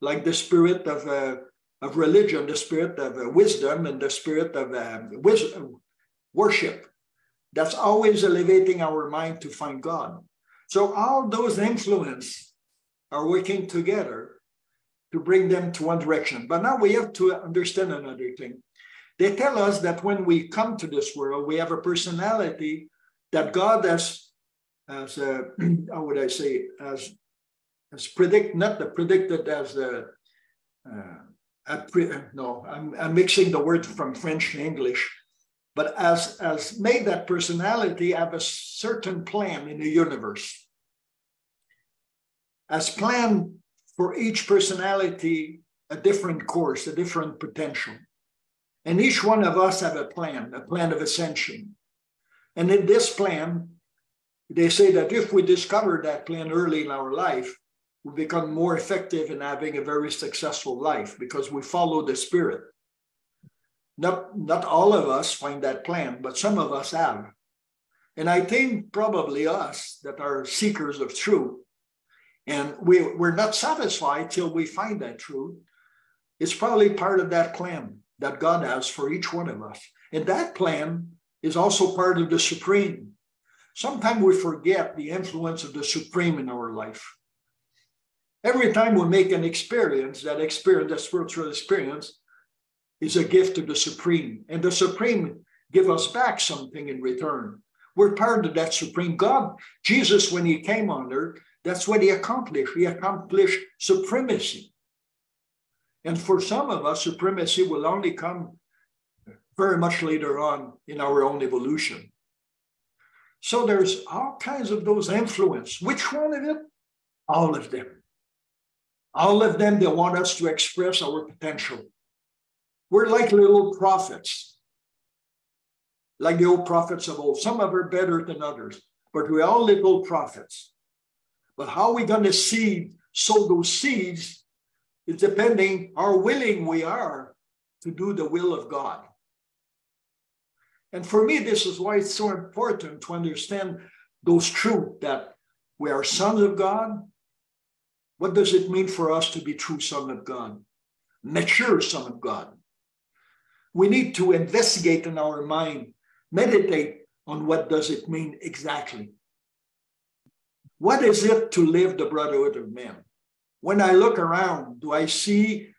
like the spirit of religion, the spirit of wisdom, and the spirit of worship. That's always elevating our mind to find God. So all those influences are working together to bring them to one direction. But now we have to understand another thing. They tell us that when we come to this world, we have a personality that God has how would I say, as predicted as the, I'm mixing the word from French and English, but as made that personality have a certain plan in the universe. As planned for each personality, a different course, a different potential. And each one of us have a plan of ascension. And in this plan, they say that if we discover that plan early in our life, we become more effective in having a very successful life because we follow the Spirit. Not all of us find that plan, but some of us have. And I think probably us that are seekers of truth, and we're not satisfied till we find that truth. It's probably part of that plan that God has for each one of us. And that plan is also part of the Supreme. Sometimes we forget the influence of the Supreme in our life. Every time we make an experience, that spiritual experience, is a gift to the Supreme. And the Supreme give us back something in return. We're part of that Supreme God. Jesus, when he came on earth, that's what he accomplished. He accomplished supremacy. And for some of us, supremacy will only come very much later on in our own evolution. So there's all kinds of those influence. Which one of it? All of them. All of them, they want us to express our potential. We're like little prophets, like the old prophets of old. Some of them are better than others, but we're all little prophets. But how are we going to sow those seeds is depending how willing we are to do the will of God. And for me, this is why it's so important to understand those truths that we are sons of God. What does it mean for us to be true son of God? Mature son of God. We need to investigate in our mind, meditate on what does it mean exactly. What is it to live the brotherhood of men? When I look around, do I see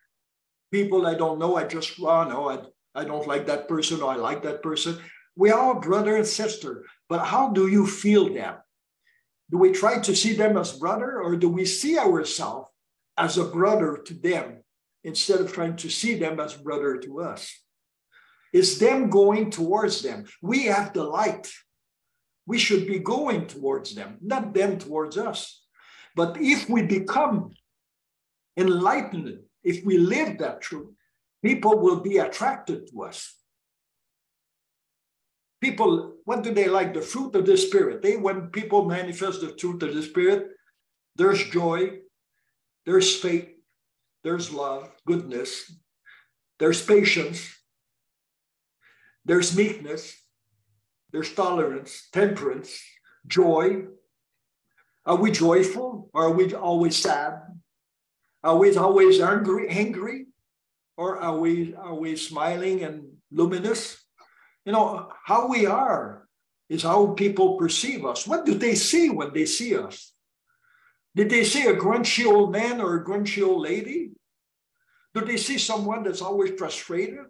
people I don't know? I don't like that person, or I like that person. We are brother and sister, but how do you feel them? Do we try to see them as brother, or do we see ourselves as a brother to them instead of trying to see them as brother to us? Is them going towards them? We have the light. We should be going towards them, not them towards us. But if we become enlightened, if we live that truth, people will be attracted to us. People, what do they like? The fruit of the Spirit. When people manifest the truth of the Spirit, there's joy, there's faith, there's love, goodness, there's patience, there's meekness, there's tolerance, temperance, joy. Are we joyful? Or are we always sad? Are we always angry? Or are we smiling and luminous? You know, how we are is how people perceive us. What do they see when they see us? Did they see a grumpy old man or a grumpy old lady? Do they see someone that's always frustrated?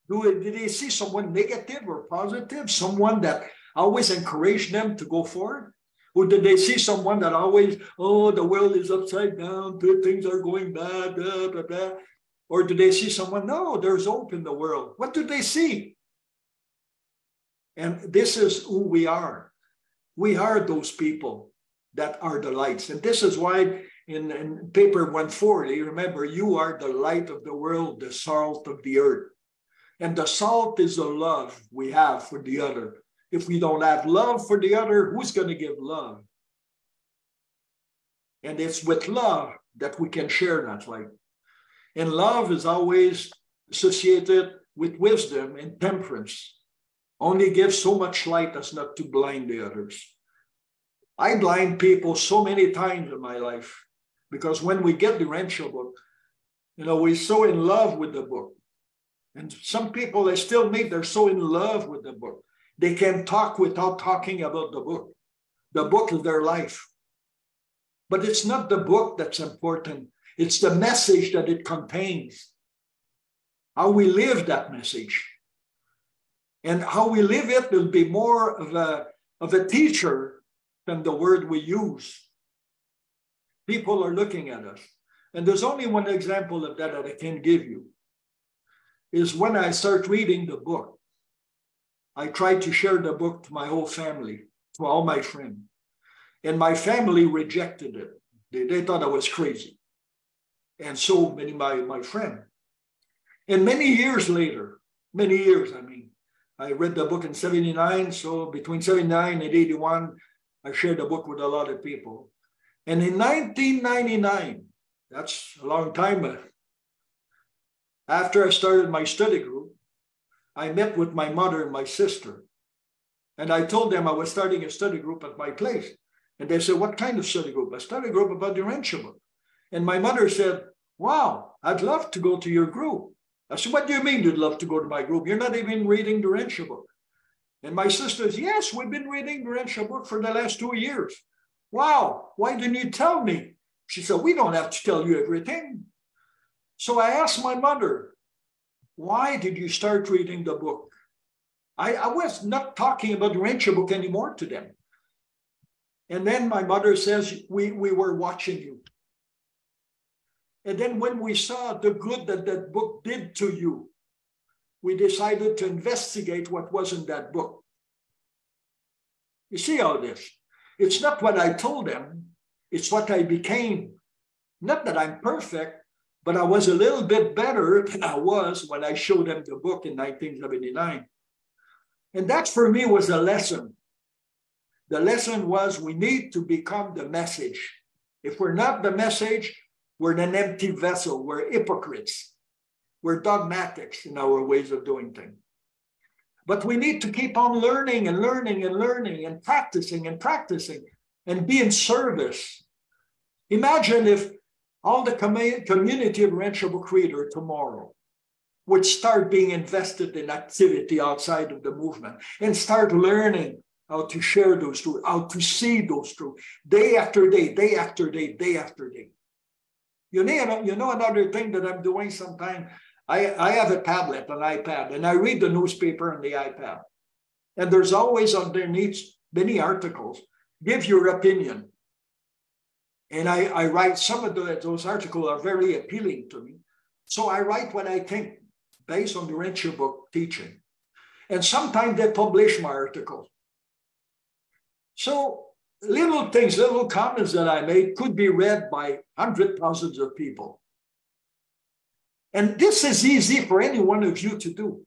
Did they see someone negative or positive? Someone that always encouraged them to go forward? Or did they see someone that always, oh, the world is upside down, things are going bad, blah, blah, blah? Or do they see someone, no, there's hope in the world? What do they see? And this is who we are. We are those people that are the lights. And this is why in paper 140, remember, you are the light of the world, the salt of the earth. And the salt is the love we have for the other. If we don't have love for the other, who's going to give love? And it's with love that we can share that light. And love is always associated with wisdom and temperance. Only give so much light as not to blind the others. I blind people so many times in my life because when we get the Urantia book, you know, we're so in love with the book. And some people I still meet, they're so in love with the book. They can talk without talking about the book. The book is their life. But it's not the book that's important. It's the message that it contains. How we live that message. And how we live it will be more of a teacher than the word we use. People are looking at us. And there's only one example of that I can give you. Is when I start reading the book. I tried to share the book to my whole family, to all my friends. And my family rejected it. They thought I was crazy. And so many my friends. And many years later, I read the book in 79. So between 79 and 81, I shared the book with a lot of people. And in 1999, that's a long time, after I started my study group, I met with my mother and my sister. And I told them I was starting a study group at my place. And they said, what kind of study group? A study group about the Urantia book. And my mother said, wow, I'd love to go to your group. I said, what do you mean you'd love to go to my group? You're not even reading the Urantia book. And my sister says, yes, we've been reading the Urantia book for the last 2 years. Wow, why didn't you tell me? She said, we don't have to tell you everything. So I asked my mother, why did you start reading the book? I was not talking about the Urantia book anymore to them. And then my mother says, we were watching you. And then when we saw the good that that book did to you, we decided to investigate what was in that book. You see all this? It's not what I told them, it's what I became. Not that I'm perfect, but I was a little bit better than I was when I showed them the book in 1979. And that for me was a lesson. The lesson was we need to become the message. If we're not the message, we're an empty vessel. We're hypocrites. We're dogmatics in our ways of doing things. But we need to keep on learning and learning and learning and practicing and be in service. Imagine if all the community of Urantia Book Reader tomorrow would start being invested in activity outside of the movement and start learning how to share those truths, how to see those truths, day after day, day after day, day after day. You know another thing that I'm doing sometimes? I have a tablet, an iPad, and I read the newspaper on the iPad. And there's always underneath many articles, give your opinion. And I write, some of those articles are very appealing to me. So I write what I think based on the Urantia book teaching. And sometimes they publish my articles. So little things, little comments that I made could be read by hundreds, thousands of people. And this is easy for any one of you to do.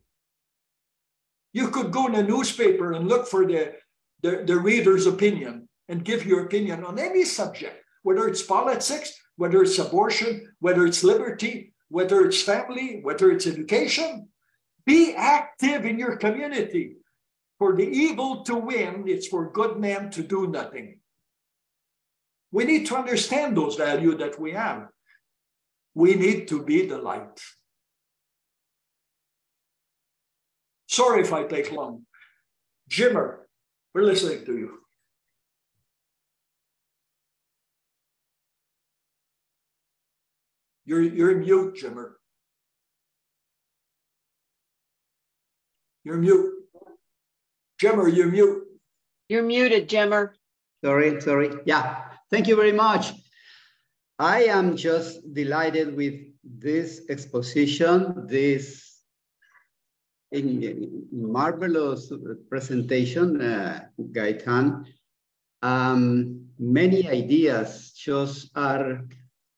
You could go in a newspaper and look for the reader's opinion and give your opinion on any subject, whether it's politics, whether it's abortion, whether it's liberty, whether it's family, whether it's education. Be active in your community. For the evil to win, it's for good men to do nothing. We need to understand those values that we have. We need to be the light. Sorry if I take long. Jimmer, we're listening to you. You're mute, Jimmer. You're mute. Jimmer, you're mute. You're muted, Jimmer. Sorry. Yeah, thank you very much. I am just delighted with this exposition, this marvelous presentation, Gaétan. Many ideas just are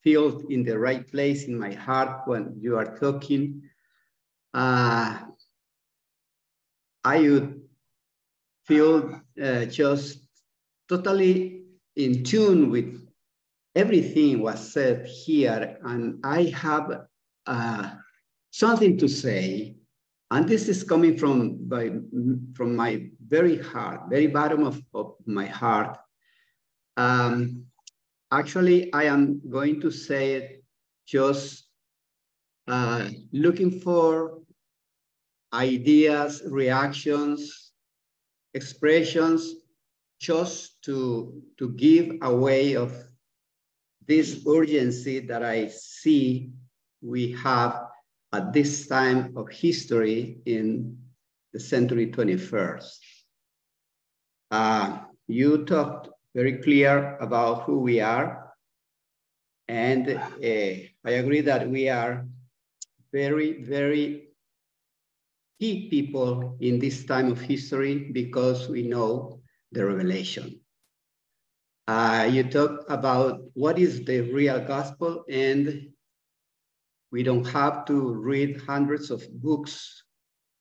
filled in the right place in my heart when you are talking. I would feel just totally in tune with everything was said here, and I have something to say, and this is coming from my very heart, very bottom of my heart. Actually, I am going to say it just looking for ideas, reactions, expressions, just to give a way of this urgency that I see we have at this time of history in the century 21st. You talked very clear about who we are. And I agree that we are very, very key people in this time of history because we know the revelation. You talked about what is the real gospel, and we don't have to read hundreds of books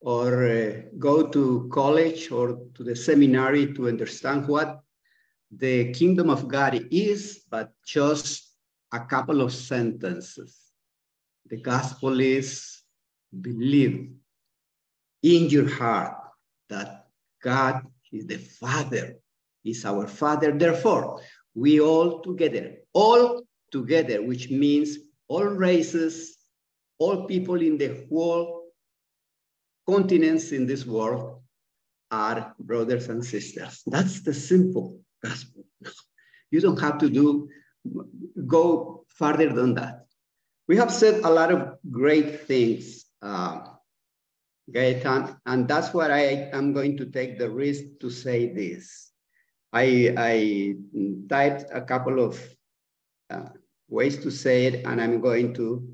or go to college or to the seminary to understand what the kingdom of God is, but just a couple of sentences. The gospel is believe in your heart that God is the Father, is our Father. Therefore, we all together, which means all races, all people in the whole continents in this world are brothers and sisters. That's the simple gospel. You don't have to go farther than that. We have said a lot of great things, Gaétan, and that's why I am going to take the risk to say this. I typed a couple of ways to say it, and I'm going to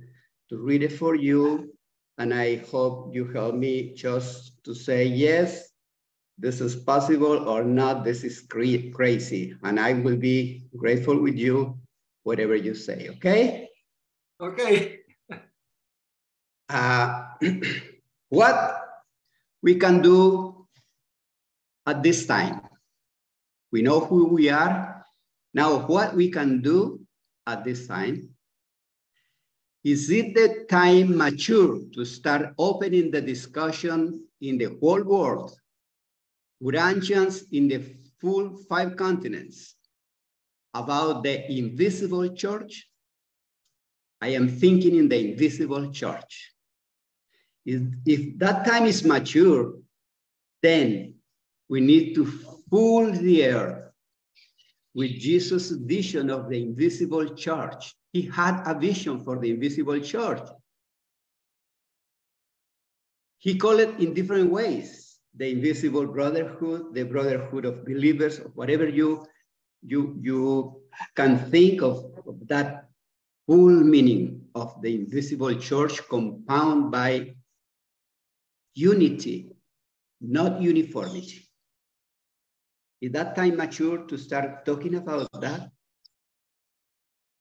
read it for you, and I hope you help me just to say, yes, this is possible or not, this is crazy. And I will be grateful with you, whatever you say, okay? Okay. What we can do at this time. We know who we are. Now, what we can do at this time, is it the time mature to start opening the discussion in the whole world, Urantians in the full 5 continents, about the invisible church? I am thinking in the invisible church. If that time is mature, then we need to fool the earth with Jesus' vision of the invisible church. He had a vision for the invisible church. He called it in different ways: the invisible brotherhood, the brotherhood of believers, whatever you can think of that full meaning of the invisible church, compounded by unity, not uniformity. Is that time mature to start talking about that?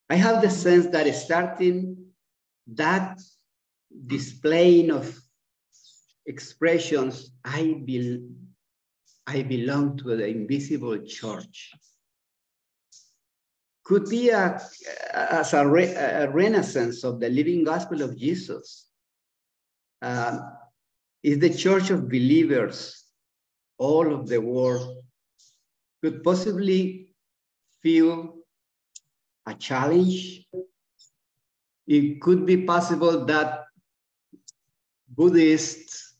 I have the sense that starting that displaying of expressions, I belong to the invisible church, could be a renaissance of the living gospel of Jesus. Is the church of believers all of the world could possibly feel a challenge? It could be possible that Buddhists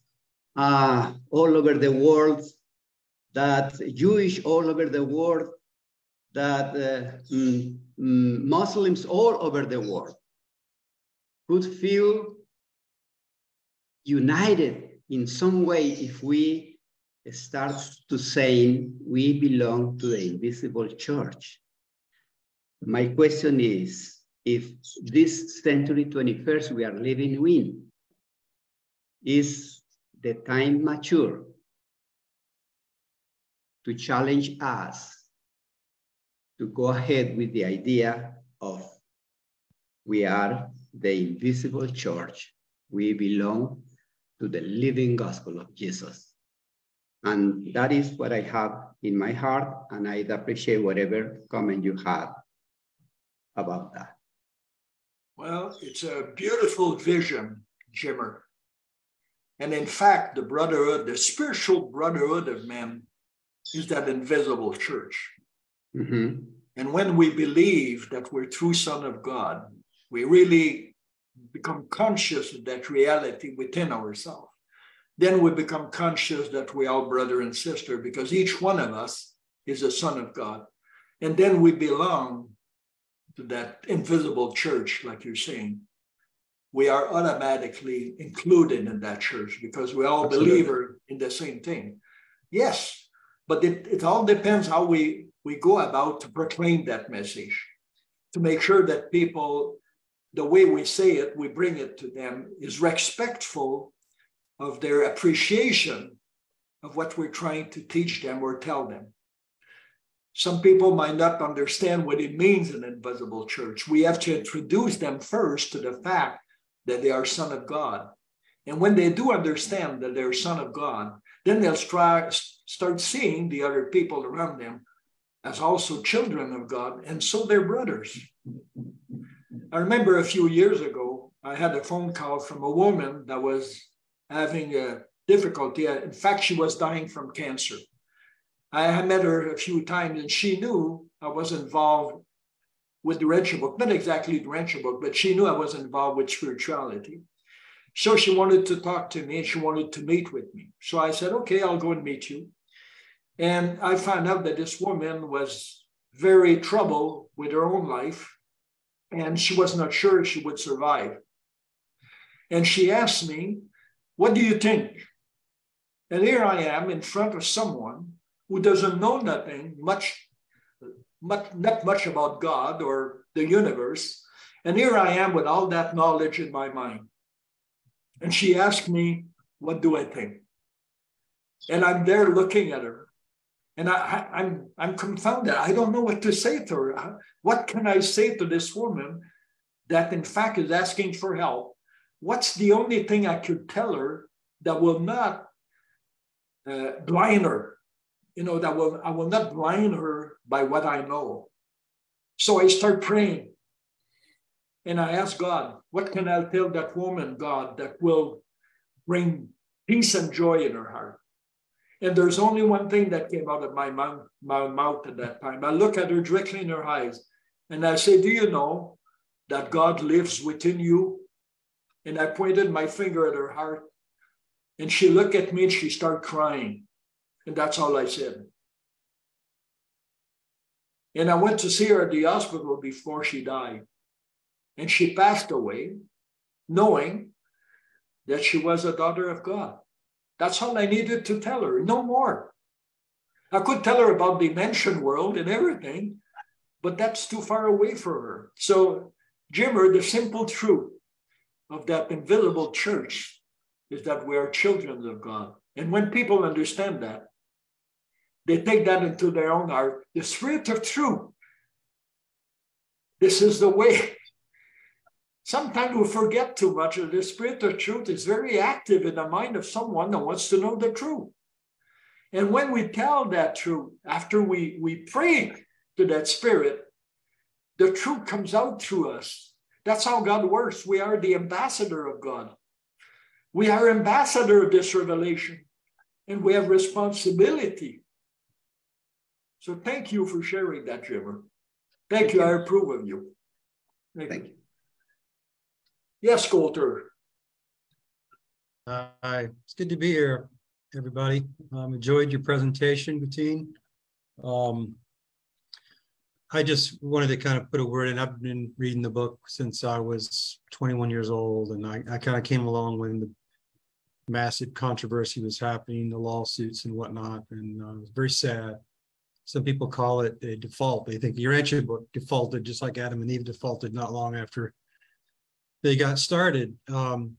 all over the world, that Jewish all over the world, that Muslims all over the world could feel united in some way if we start to say we belong to the invisible church. My question is, if this century 21st we are living in, is the time mature to challenge us to go ahead with the idea of we are the invisible church, we belong to the living gospel of Jesus? And that is what I have in my heart, and I'd appreciate whatever comment you have about that. Well, it's a beautiful vision, Jimmer. And in fact, the brotherhood, the spiritual brotherhood of men is that invisible church. Mm-hmm. And when we believe that we're true Son of God, we really become conscious of that reality within ourselves. Then we become conscious that we are brother and sister, because each one of us is a son of God. And then we belong to that invisible church, like you're saying. We are automatically included in that church because we all believe in the same thing. Yes, but it all depends how we go about to proclaim that message, to make sure that people, the way we say it, we bring it to them, is respectful of their appreciation of what we're trying to teach them or tell them. Some people might not understand what it means in invisible church. We have to introduce them first to the fact that they are son of God. And when they do understand that they're son of God, then they'll start seeing the other people around them as also children of God, and so they're brothers. I remember a few years ago, I had a phone call from a woman that was having a difficulty. In fact, she was dying from cancer. I had met her a few times, and she knew I was involved with the Urantia book, not exactly the Urantia book, but she knew I was involved with spirituality. So she wanted to talk to me, and she wanted to meet with me. So I said, okay, I'll go and meet you. And I found out that this woman was very troubled with her own life, and she was not sure if she would survive. And she asked me, what do you think? And here I am in front of someone who doesn't know nothing, not much about God or the universe. And here I am with all that knowledge in my mind. And she asked me, what do I think? And I'm there looking at her. And I'm confounded. I don't know what to say to her. What can I say to this woman that in fact is asking for help? What's the only thing I could tell her that will not blind her? You know, I will not blind her by what I know. So I start praying. And I ask God, what can I tell that woman, God, that will bring peace and joy in her heart? And there's only one thing that came out of my mouth at that time. I look at her directly in her eyes and I say, do you know that God lives within you? And I pointed my finger at her heart and she looked at me and she started crying. And that's all I said. And I went to see her at the hospital before she died. And she passed away knowing that she was a daughter of God. That's all I needed to tell her, no more. I could tell her about the dimension world and everything, but that's too far away for her. So, Jimmer, the simple truth of that invisible church is that we are children of God. And when people understand that, they take that into their own heart. The spirit of truth, this is the way. Sometimes we forget too much of the spirit of truth is very active in the mind of someone that wants to know the truth. And when we tell that truth, after we pray to that spirit, the truth comes out through us. That's how God works. We are the ambassador of God. We are ambassador of this revelation, and we have responsibility. So thank you for sharing that, Jimmer. Thank you. I approve of you. Thank you. Yes, Coulter. Hi, it's good to be here, everybody. Enjoyed your presentation, Gaétan. I just wanted to kind of put a word in. I've been reading the book since I was 21 years old, and I kind of came along when the massive controversy was happening, the lawsuits and whatnot, and it was very sad. Some people call it a default. They think the Urantia book defaulted just like Adam and Eve defaulted not long after they got started. And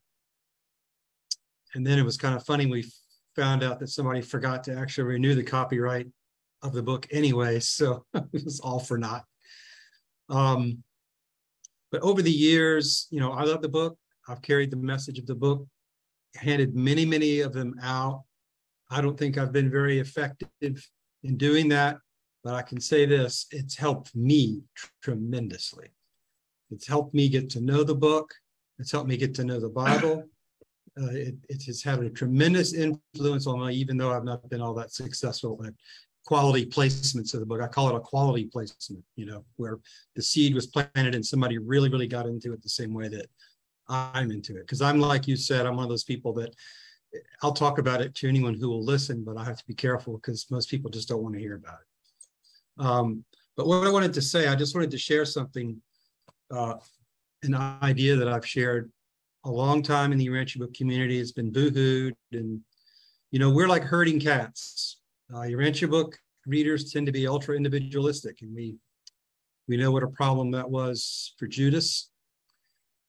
then it was kind of funny. We found out that somebody forgot to actually renew the copyright of the book anyway. So it was all for naught. But over the years, you know, I love the book. I've carried the message of the book, handed many, many of them out. I don't think I've been very effective in doing that, but I can say this, it's helped me tremendously. It's helped me get to know the book. It's helped me get to know the Bible. It has had a tremendous influence on me, even though I've not been all that successful at quality placements of the book. I call it a quality placement, you know, where the seed was planted and somebody really, really got into it the same way that I'm into it. Because I'm, like you said, I'm one of those people that I'll talk about it to anyone who will listen, but I have to be careful because most people just don't want to hear about it. But what I wanted to say, I just wanted to share something, an idea that I've shared a long time in the Urantia book community. It's been boohooed, and you know, we're like herding cats. Urantia book readers tend to be ultra individualistic, and we know what a problem that was for Judas.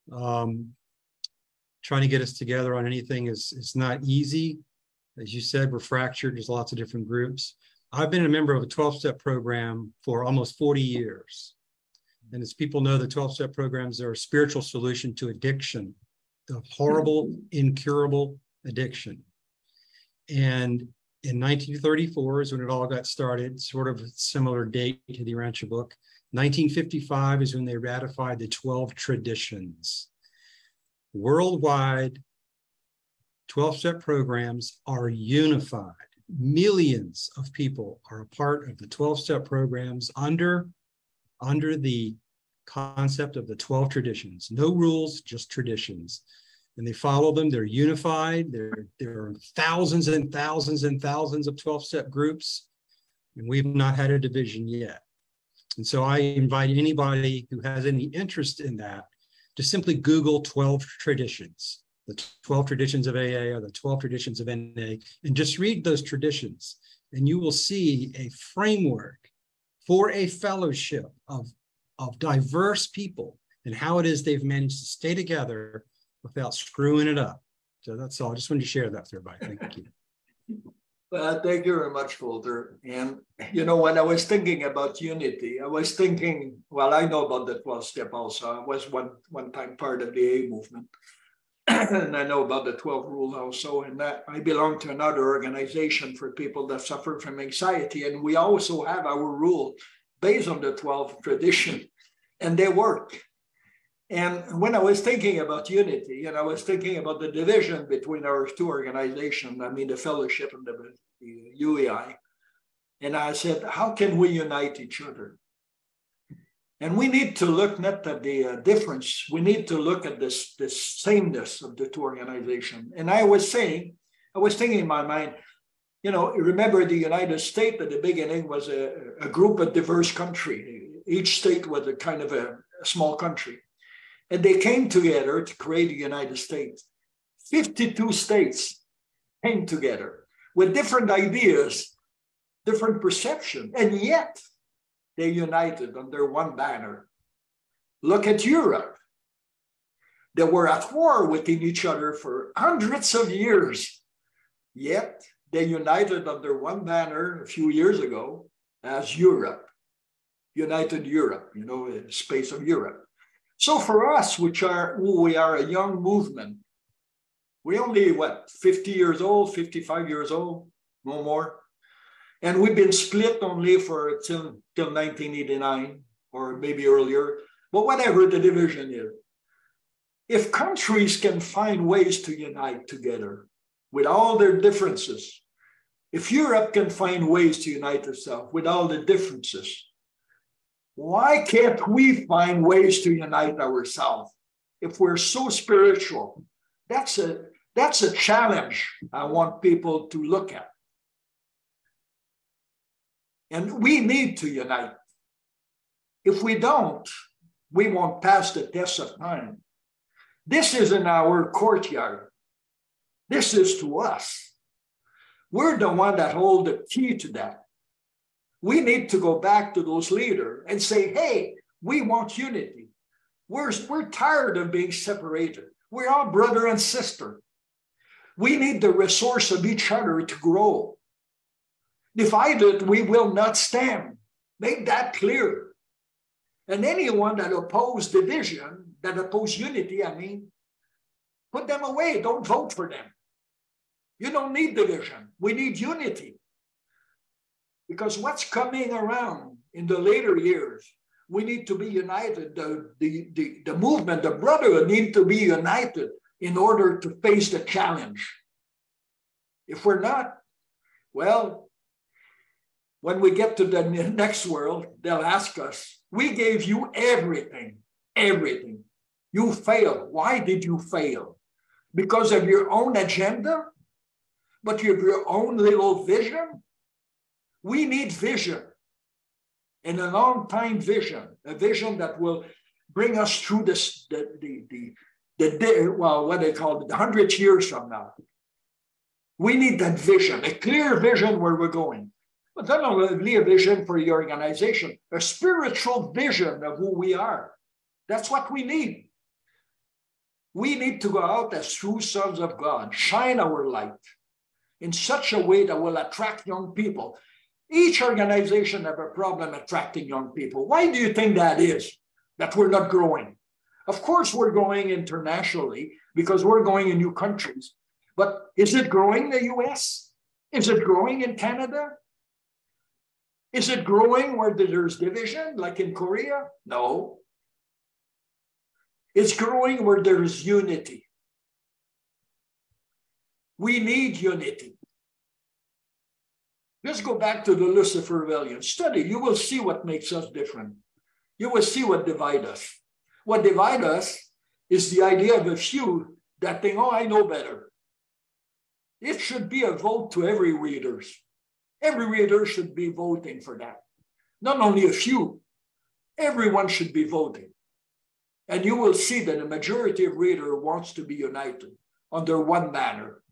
Trying to get us together on anything is not easy. As you said, we're fractured. There's lots of different groups. I've been a member of a 12-step program for almost 40 years. And as people know, the 12-step programs are a spiritual solution to addiction, the horrible, incurable addiction. And in 1934 is when it all got started, sort of a similar date to the Urantia book. 1955 is when they ratified the 12 traditions. Worldwide, 12-step programs are unified. Millions of people are a part of the 12-step programs under the concept of the 12 traditions. No rules, just traditions. And they follow them. They're unified. There are thousands and thousands and thousands of 12-step groups, and we've not had a division yet. And so I invite anybody who has any interest in that to simply Google 12 traditions, the 12 traditions of AA or the 12 traditions of NA, and just read those traditions. And you will see a framework for a fellowship of diverse people and how it is they've managed to stay together without screwing it up. So that's all. I just wanted to share that with everybody. Thank you. Well, thank you very much, Walter. And, you know, when I was thinking about unity, I was thinking, well, I know about the 12 step also. I was one time part of the A movement. And I know about the 12 rule also. And that I belong to another organization for people that suffer from anxiety. And we also have our rule based on the 12 tradition, and they work. And when I was thinking about unity, and I was thinking about the division between our two organizations, I mean, the fellowship and the UEI, and I said, how can we unite each other? And we need to look not at the difference, we need to look at this sameness of the two organizations. And I was thinking in my mind, you know, remember the United States at the beginning was a group of diverse countries. Each state was a kind of a small country. And they came together to create the United States. 52 states came together with different ideas, different perception, and yet they united under one banner. Look at Europe. They were at war within each other for hundreds of years, yet they united under one banner a few years ago as Europe, United Europe, you know, the space of Europe. So for us, we are a young movement, we only, 50 years old, 55 years old, no more. And we've been split only for till 1989 or maybe earlier, but whatever the division is. If countries can find ways to unite together with all their differences, if Europe can find ways to unite itself with all the differences, why can't we find ways to unite ourselves if we're so spiritual? That's a challenge I want people to look at. And we need to unite. If we don't, we won't pass the test of time. This is in our courtyard. This is to us. We're the one that hold the key to that. We need to go back to those leaders and say, hey, we want unity. We're tired of being separated. We're all brother and sister. We need the resource of each other to grow. Divided, we will not stand. Make that clear. And anyone that opposes division, that opposes unity, put them away. Don't vote for them. You don't need division. We need unity. Because what's coming around in the later years, we need to be united. The movement, the brotherhood need to be united in order to face the challenge. If we're not, well, when we get to the next world, they'll ask us, we gave you everything, everything. You failed. Why did you fail? Because of your own agenda? But you have your own little vision? We need vision, and a long time vision, a vision that will bring us through this, what they call it, 100 years from now. We need that vision, a clear vision where we're going. But not only a vision for your organization, a spiritual vision of who we are. That's what we need. We need to go out as true sons of God, shine our light in such a way that will attract young people. Each organization has a problem attracting young people. Why do you think that is, that we're not growing? Of course, we're growing internationally because we're going in new countries. But is it growing in the US? Is it growing in Canada? Is it growing where there's division, like in Korea? No. It's growing where there is unity. We need unity. Let's go back to the Luciferian study. You will see what makes us different. You will see what divides us. What divides us is the idea of a few that think, oh, I know better. It should be a vote to every reader. Every reader should be voting for that. Not only a few, everyone should be voting. And you will see that the majority of readers wants to be united under one banner.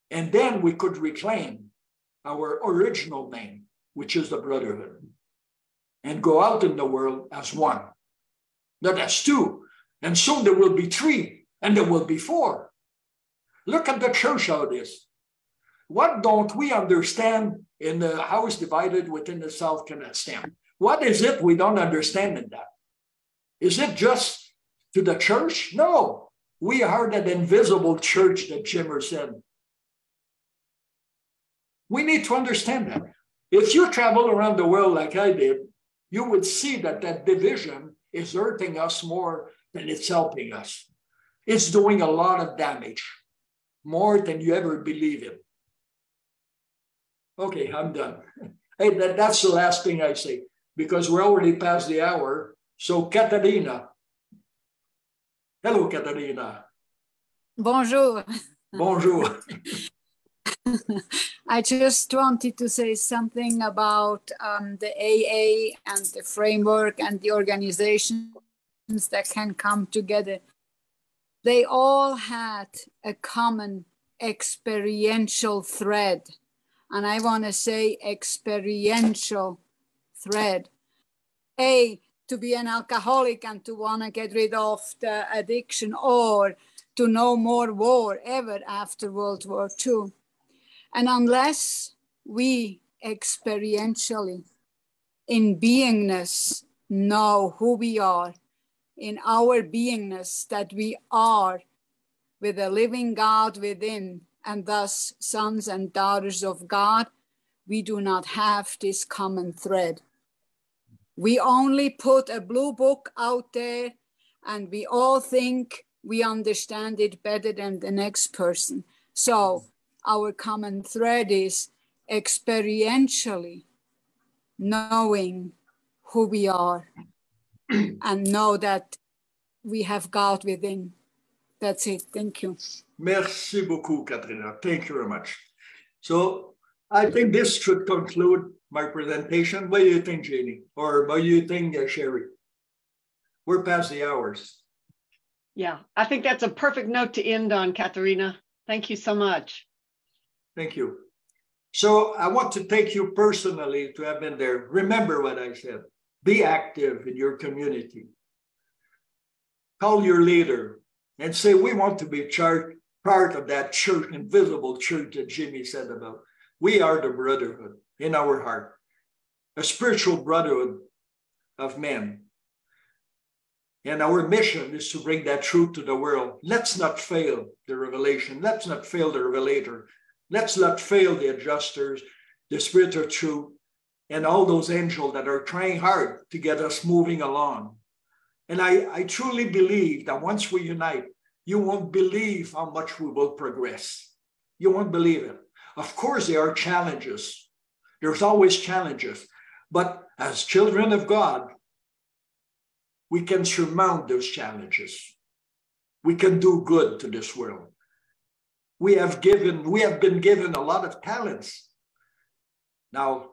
And then we could reclaim our original name, which is the brotherhood, and go out in the world as one, not as two. And soon there will be three, and there will be four. Look at the church how it is. What don't we understand in the house divided within the South cannot stand? What is it we don't understand in that? Is it just to the church? No, we are that invisible church that Jimmer said. We need to understand that. If you travel around the world like I did, you would see that that division is hurting us more than it's helping us. It's doing a lot of damage, more than you ever believe in. Okay, I'm done. Hey, that's the last thing I say, because we're already past the hour. So, Katarina. Hello, Katarina. Bonjour. Bonjour. I just wanted to say something about the AA and the framework and the organizations that can come together. They all had a common experiential thread. And I want to say experiential thread. To be an alcoholic and to want to get rid of the addiction, or to no more war ever after World War II. And unless we experientially, in beingness, know who we are, in our beingness, that we are with a living God within, and thus sons and daughters of God, we do not have this common thread. We only put a blue book out there, and we all think we understand it better than the next person. So our common thread is experientially knowing who we are and know that we have God within. That's it. Thank you. Merci beaucoup, Katrina. Thank you very much. So I think this should conclude my presentation. What do you think, Jeannie? Or what do you think, Sherry? We're past the hours. Yeah, I think that's a perfect note to end on, Katerina. Thank you so much. Thank you. So I want to thank you personally to have been there. Remember what I said. Be active in your community. Call your leader and say, we want to be part of that church, invisible church that Jimmy said about. We are the brotherhood in our heart, a spiritual brotherhood of men. And our mission is to bring that truth to the world. Let's not fail the revelation. Let's not fail the revelator. Let's not fail the adjusters, the spirit of truth, and all those angels that are trying hard to get us moving along. And I truly believe that once we unite, you won't believe how much we will progress. You won't believe it. Of course, there are challenges. There's always challenges. But as children of God, we can surmount those challenges. We can do good to this world. We have been given a lot of talents. Now,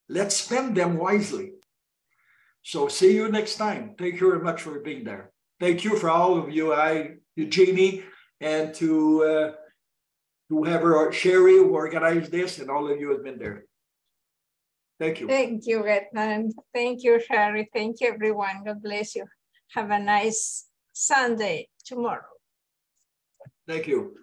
let's spend them wisely. So see you next time. Thank you very much for being there. Thank you for all of you, Eugenie, and to whoever, Sherry, who organized this, and all of you have been there. Thank you. Thank you, Gaétan. Thank you, Sherry. Thank you, everyone. God bless you. Have a nice Sunday tomorrow. Thank you.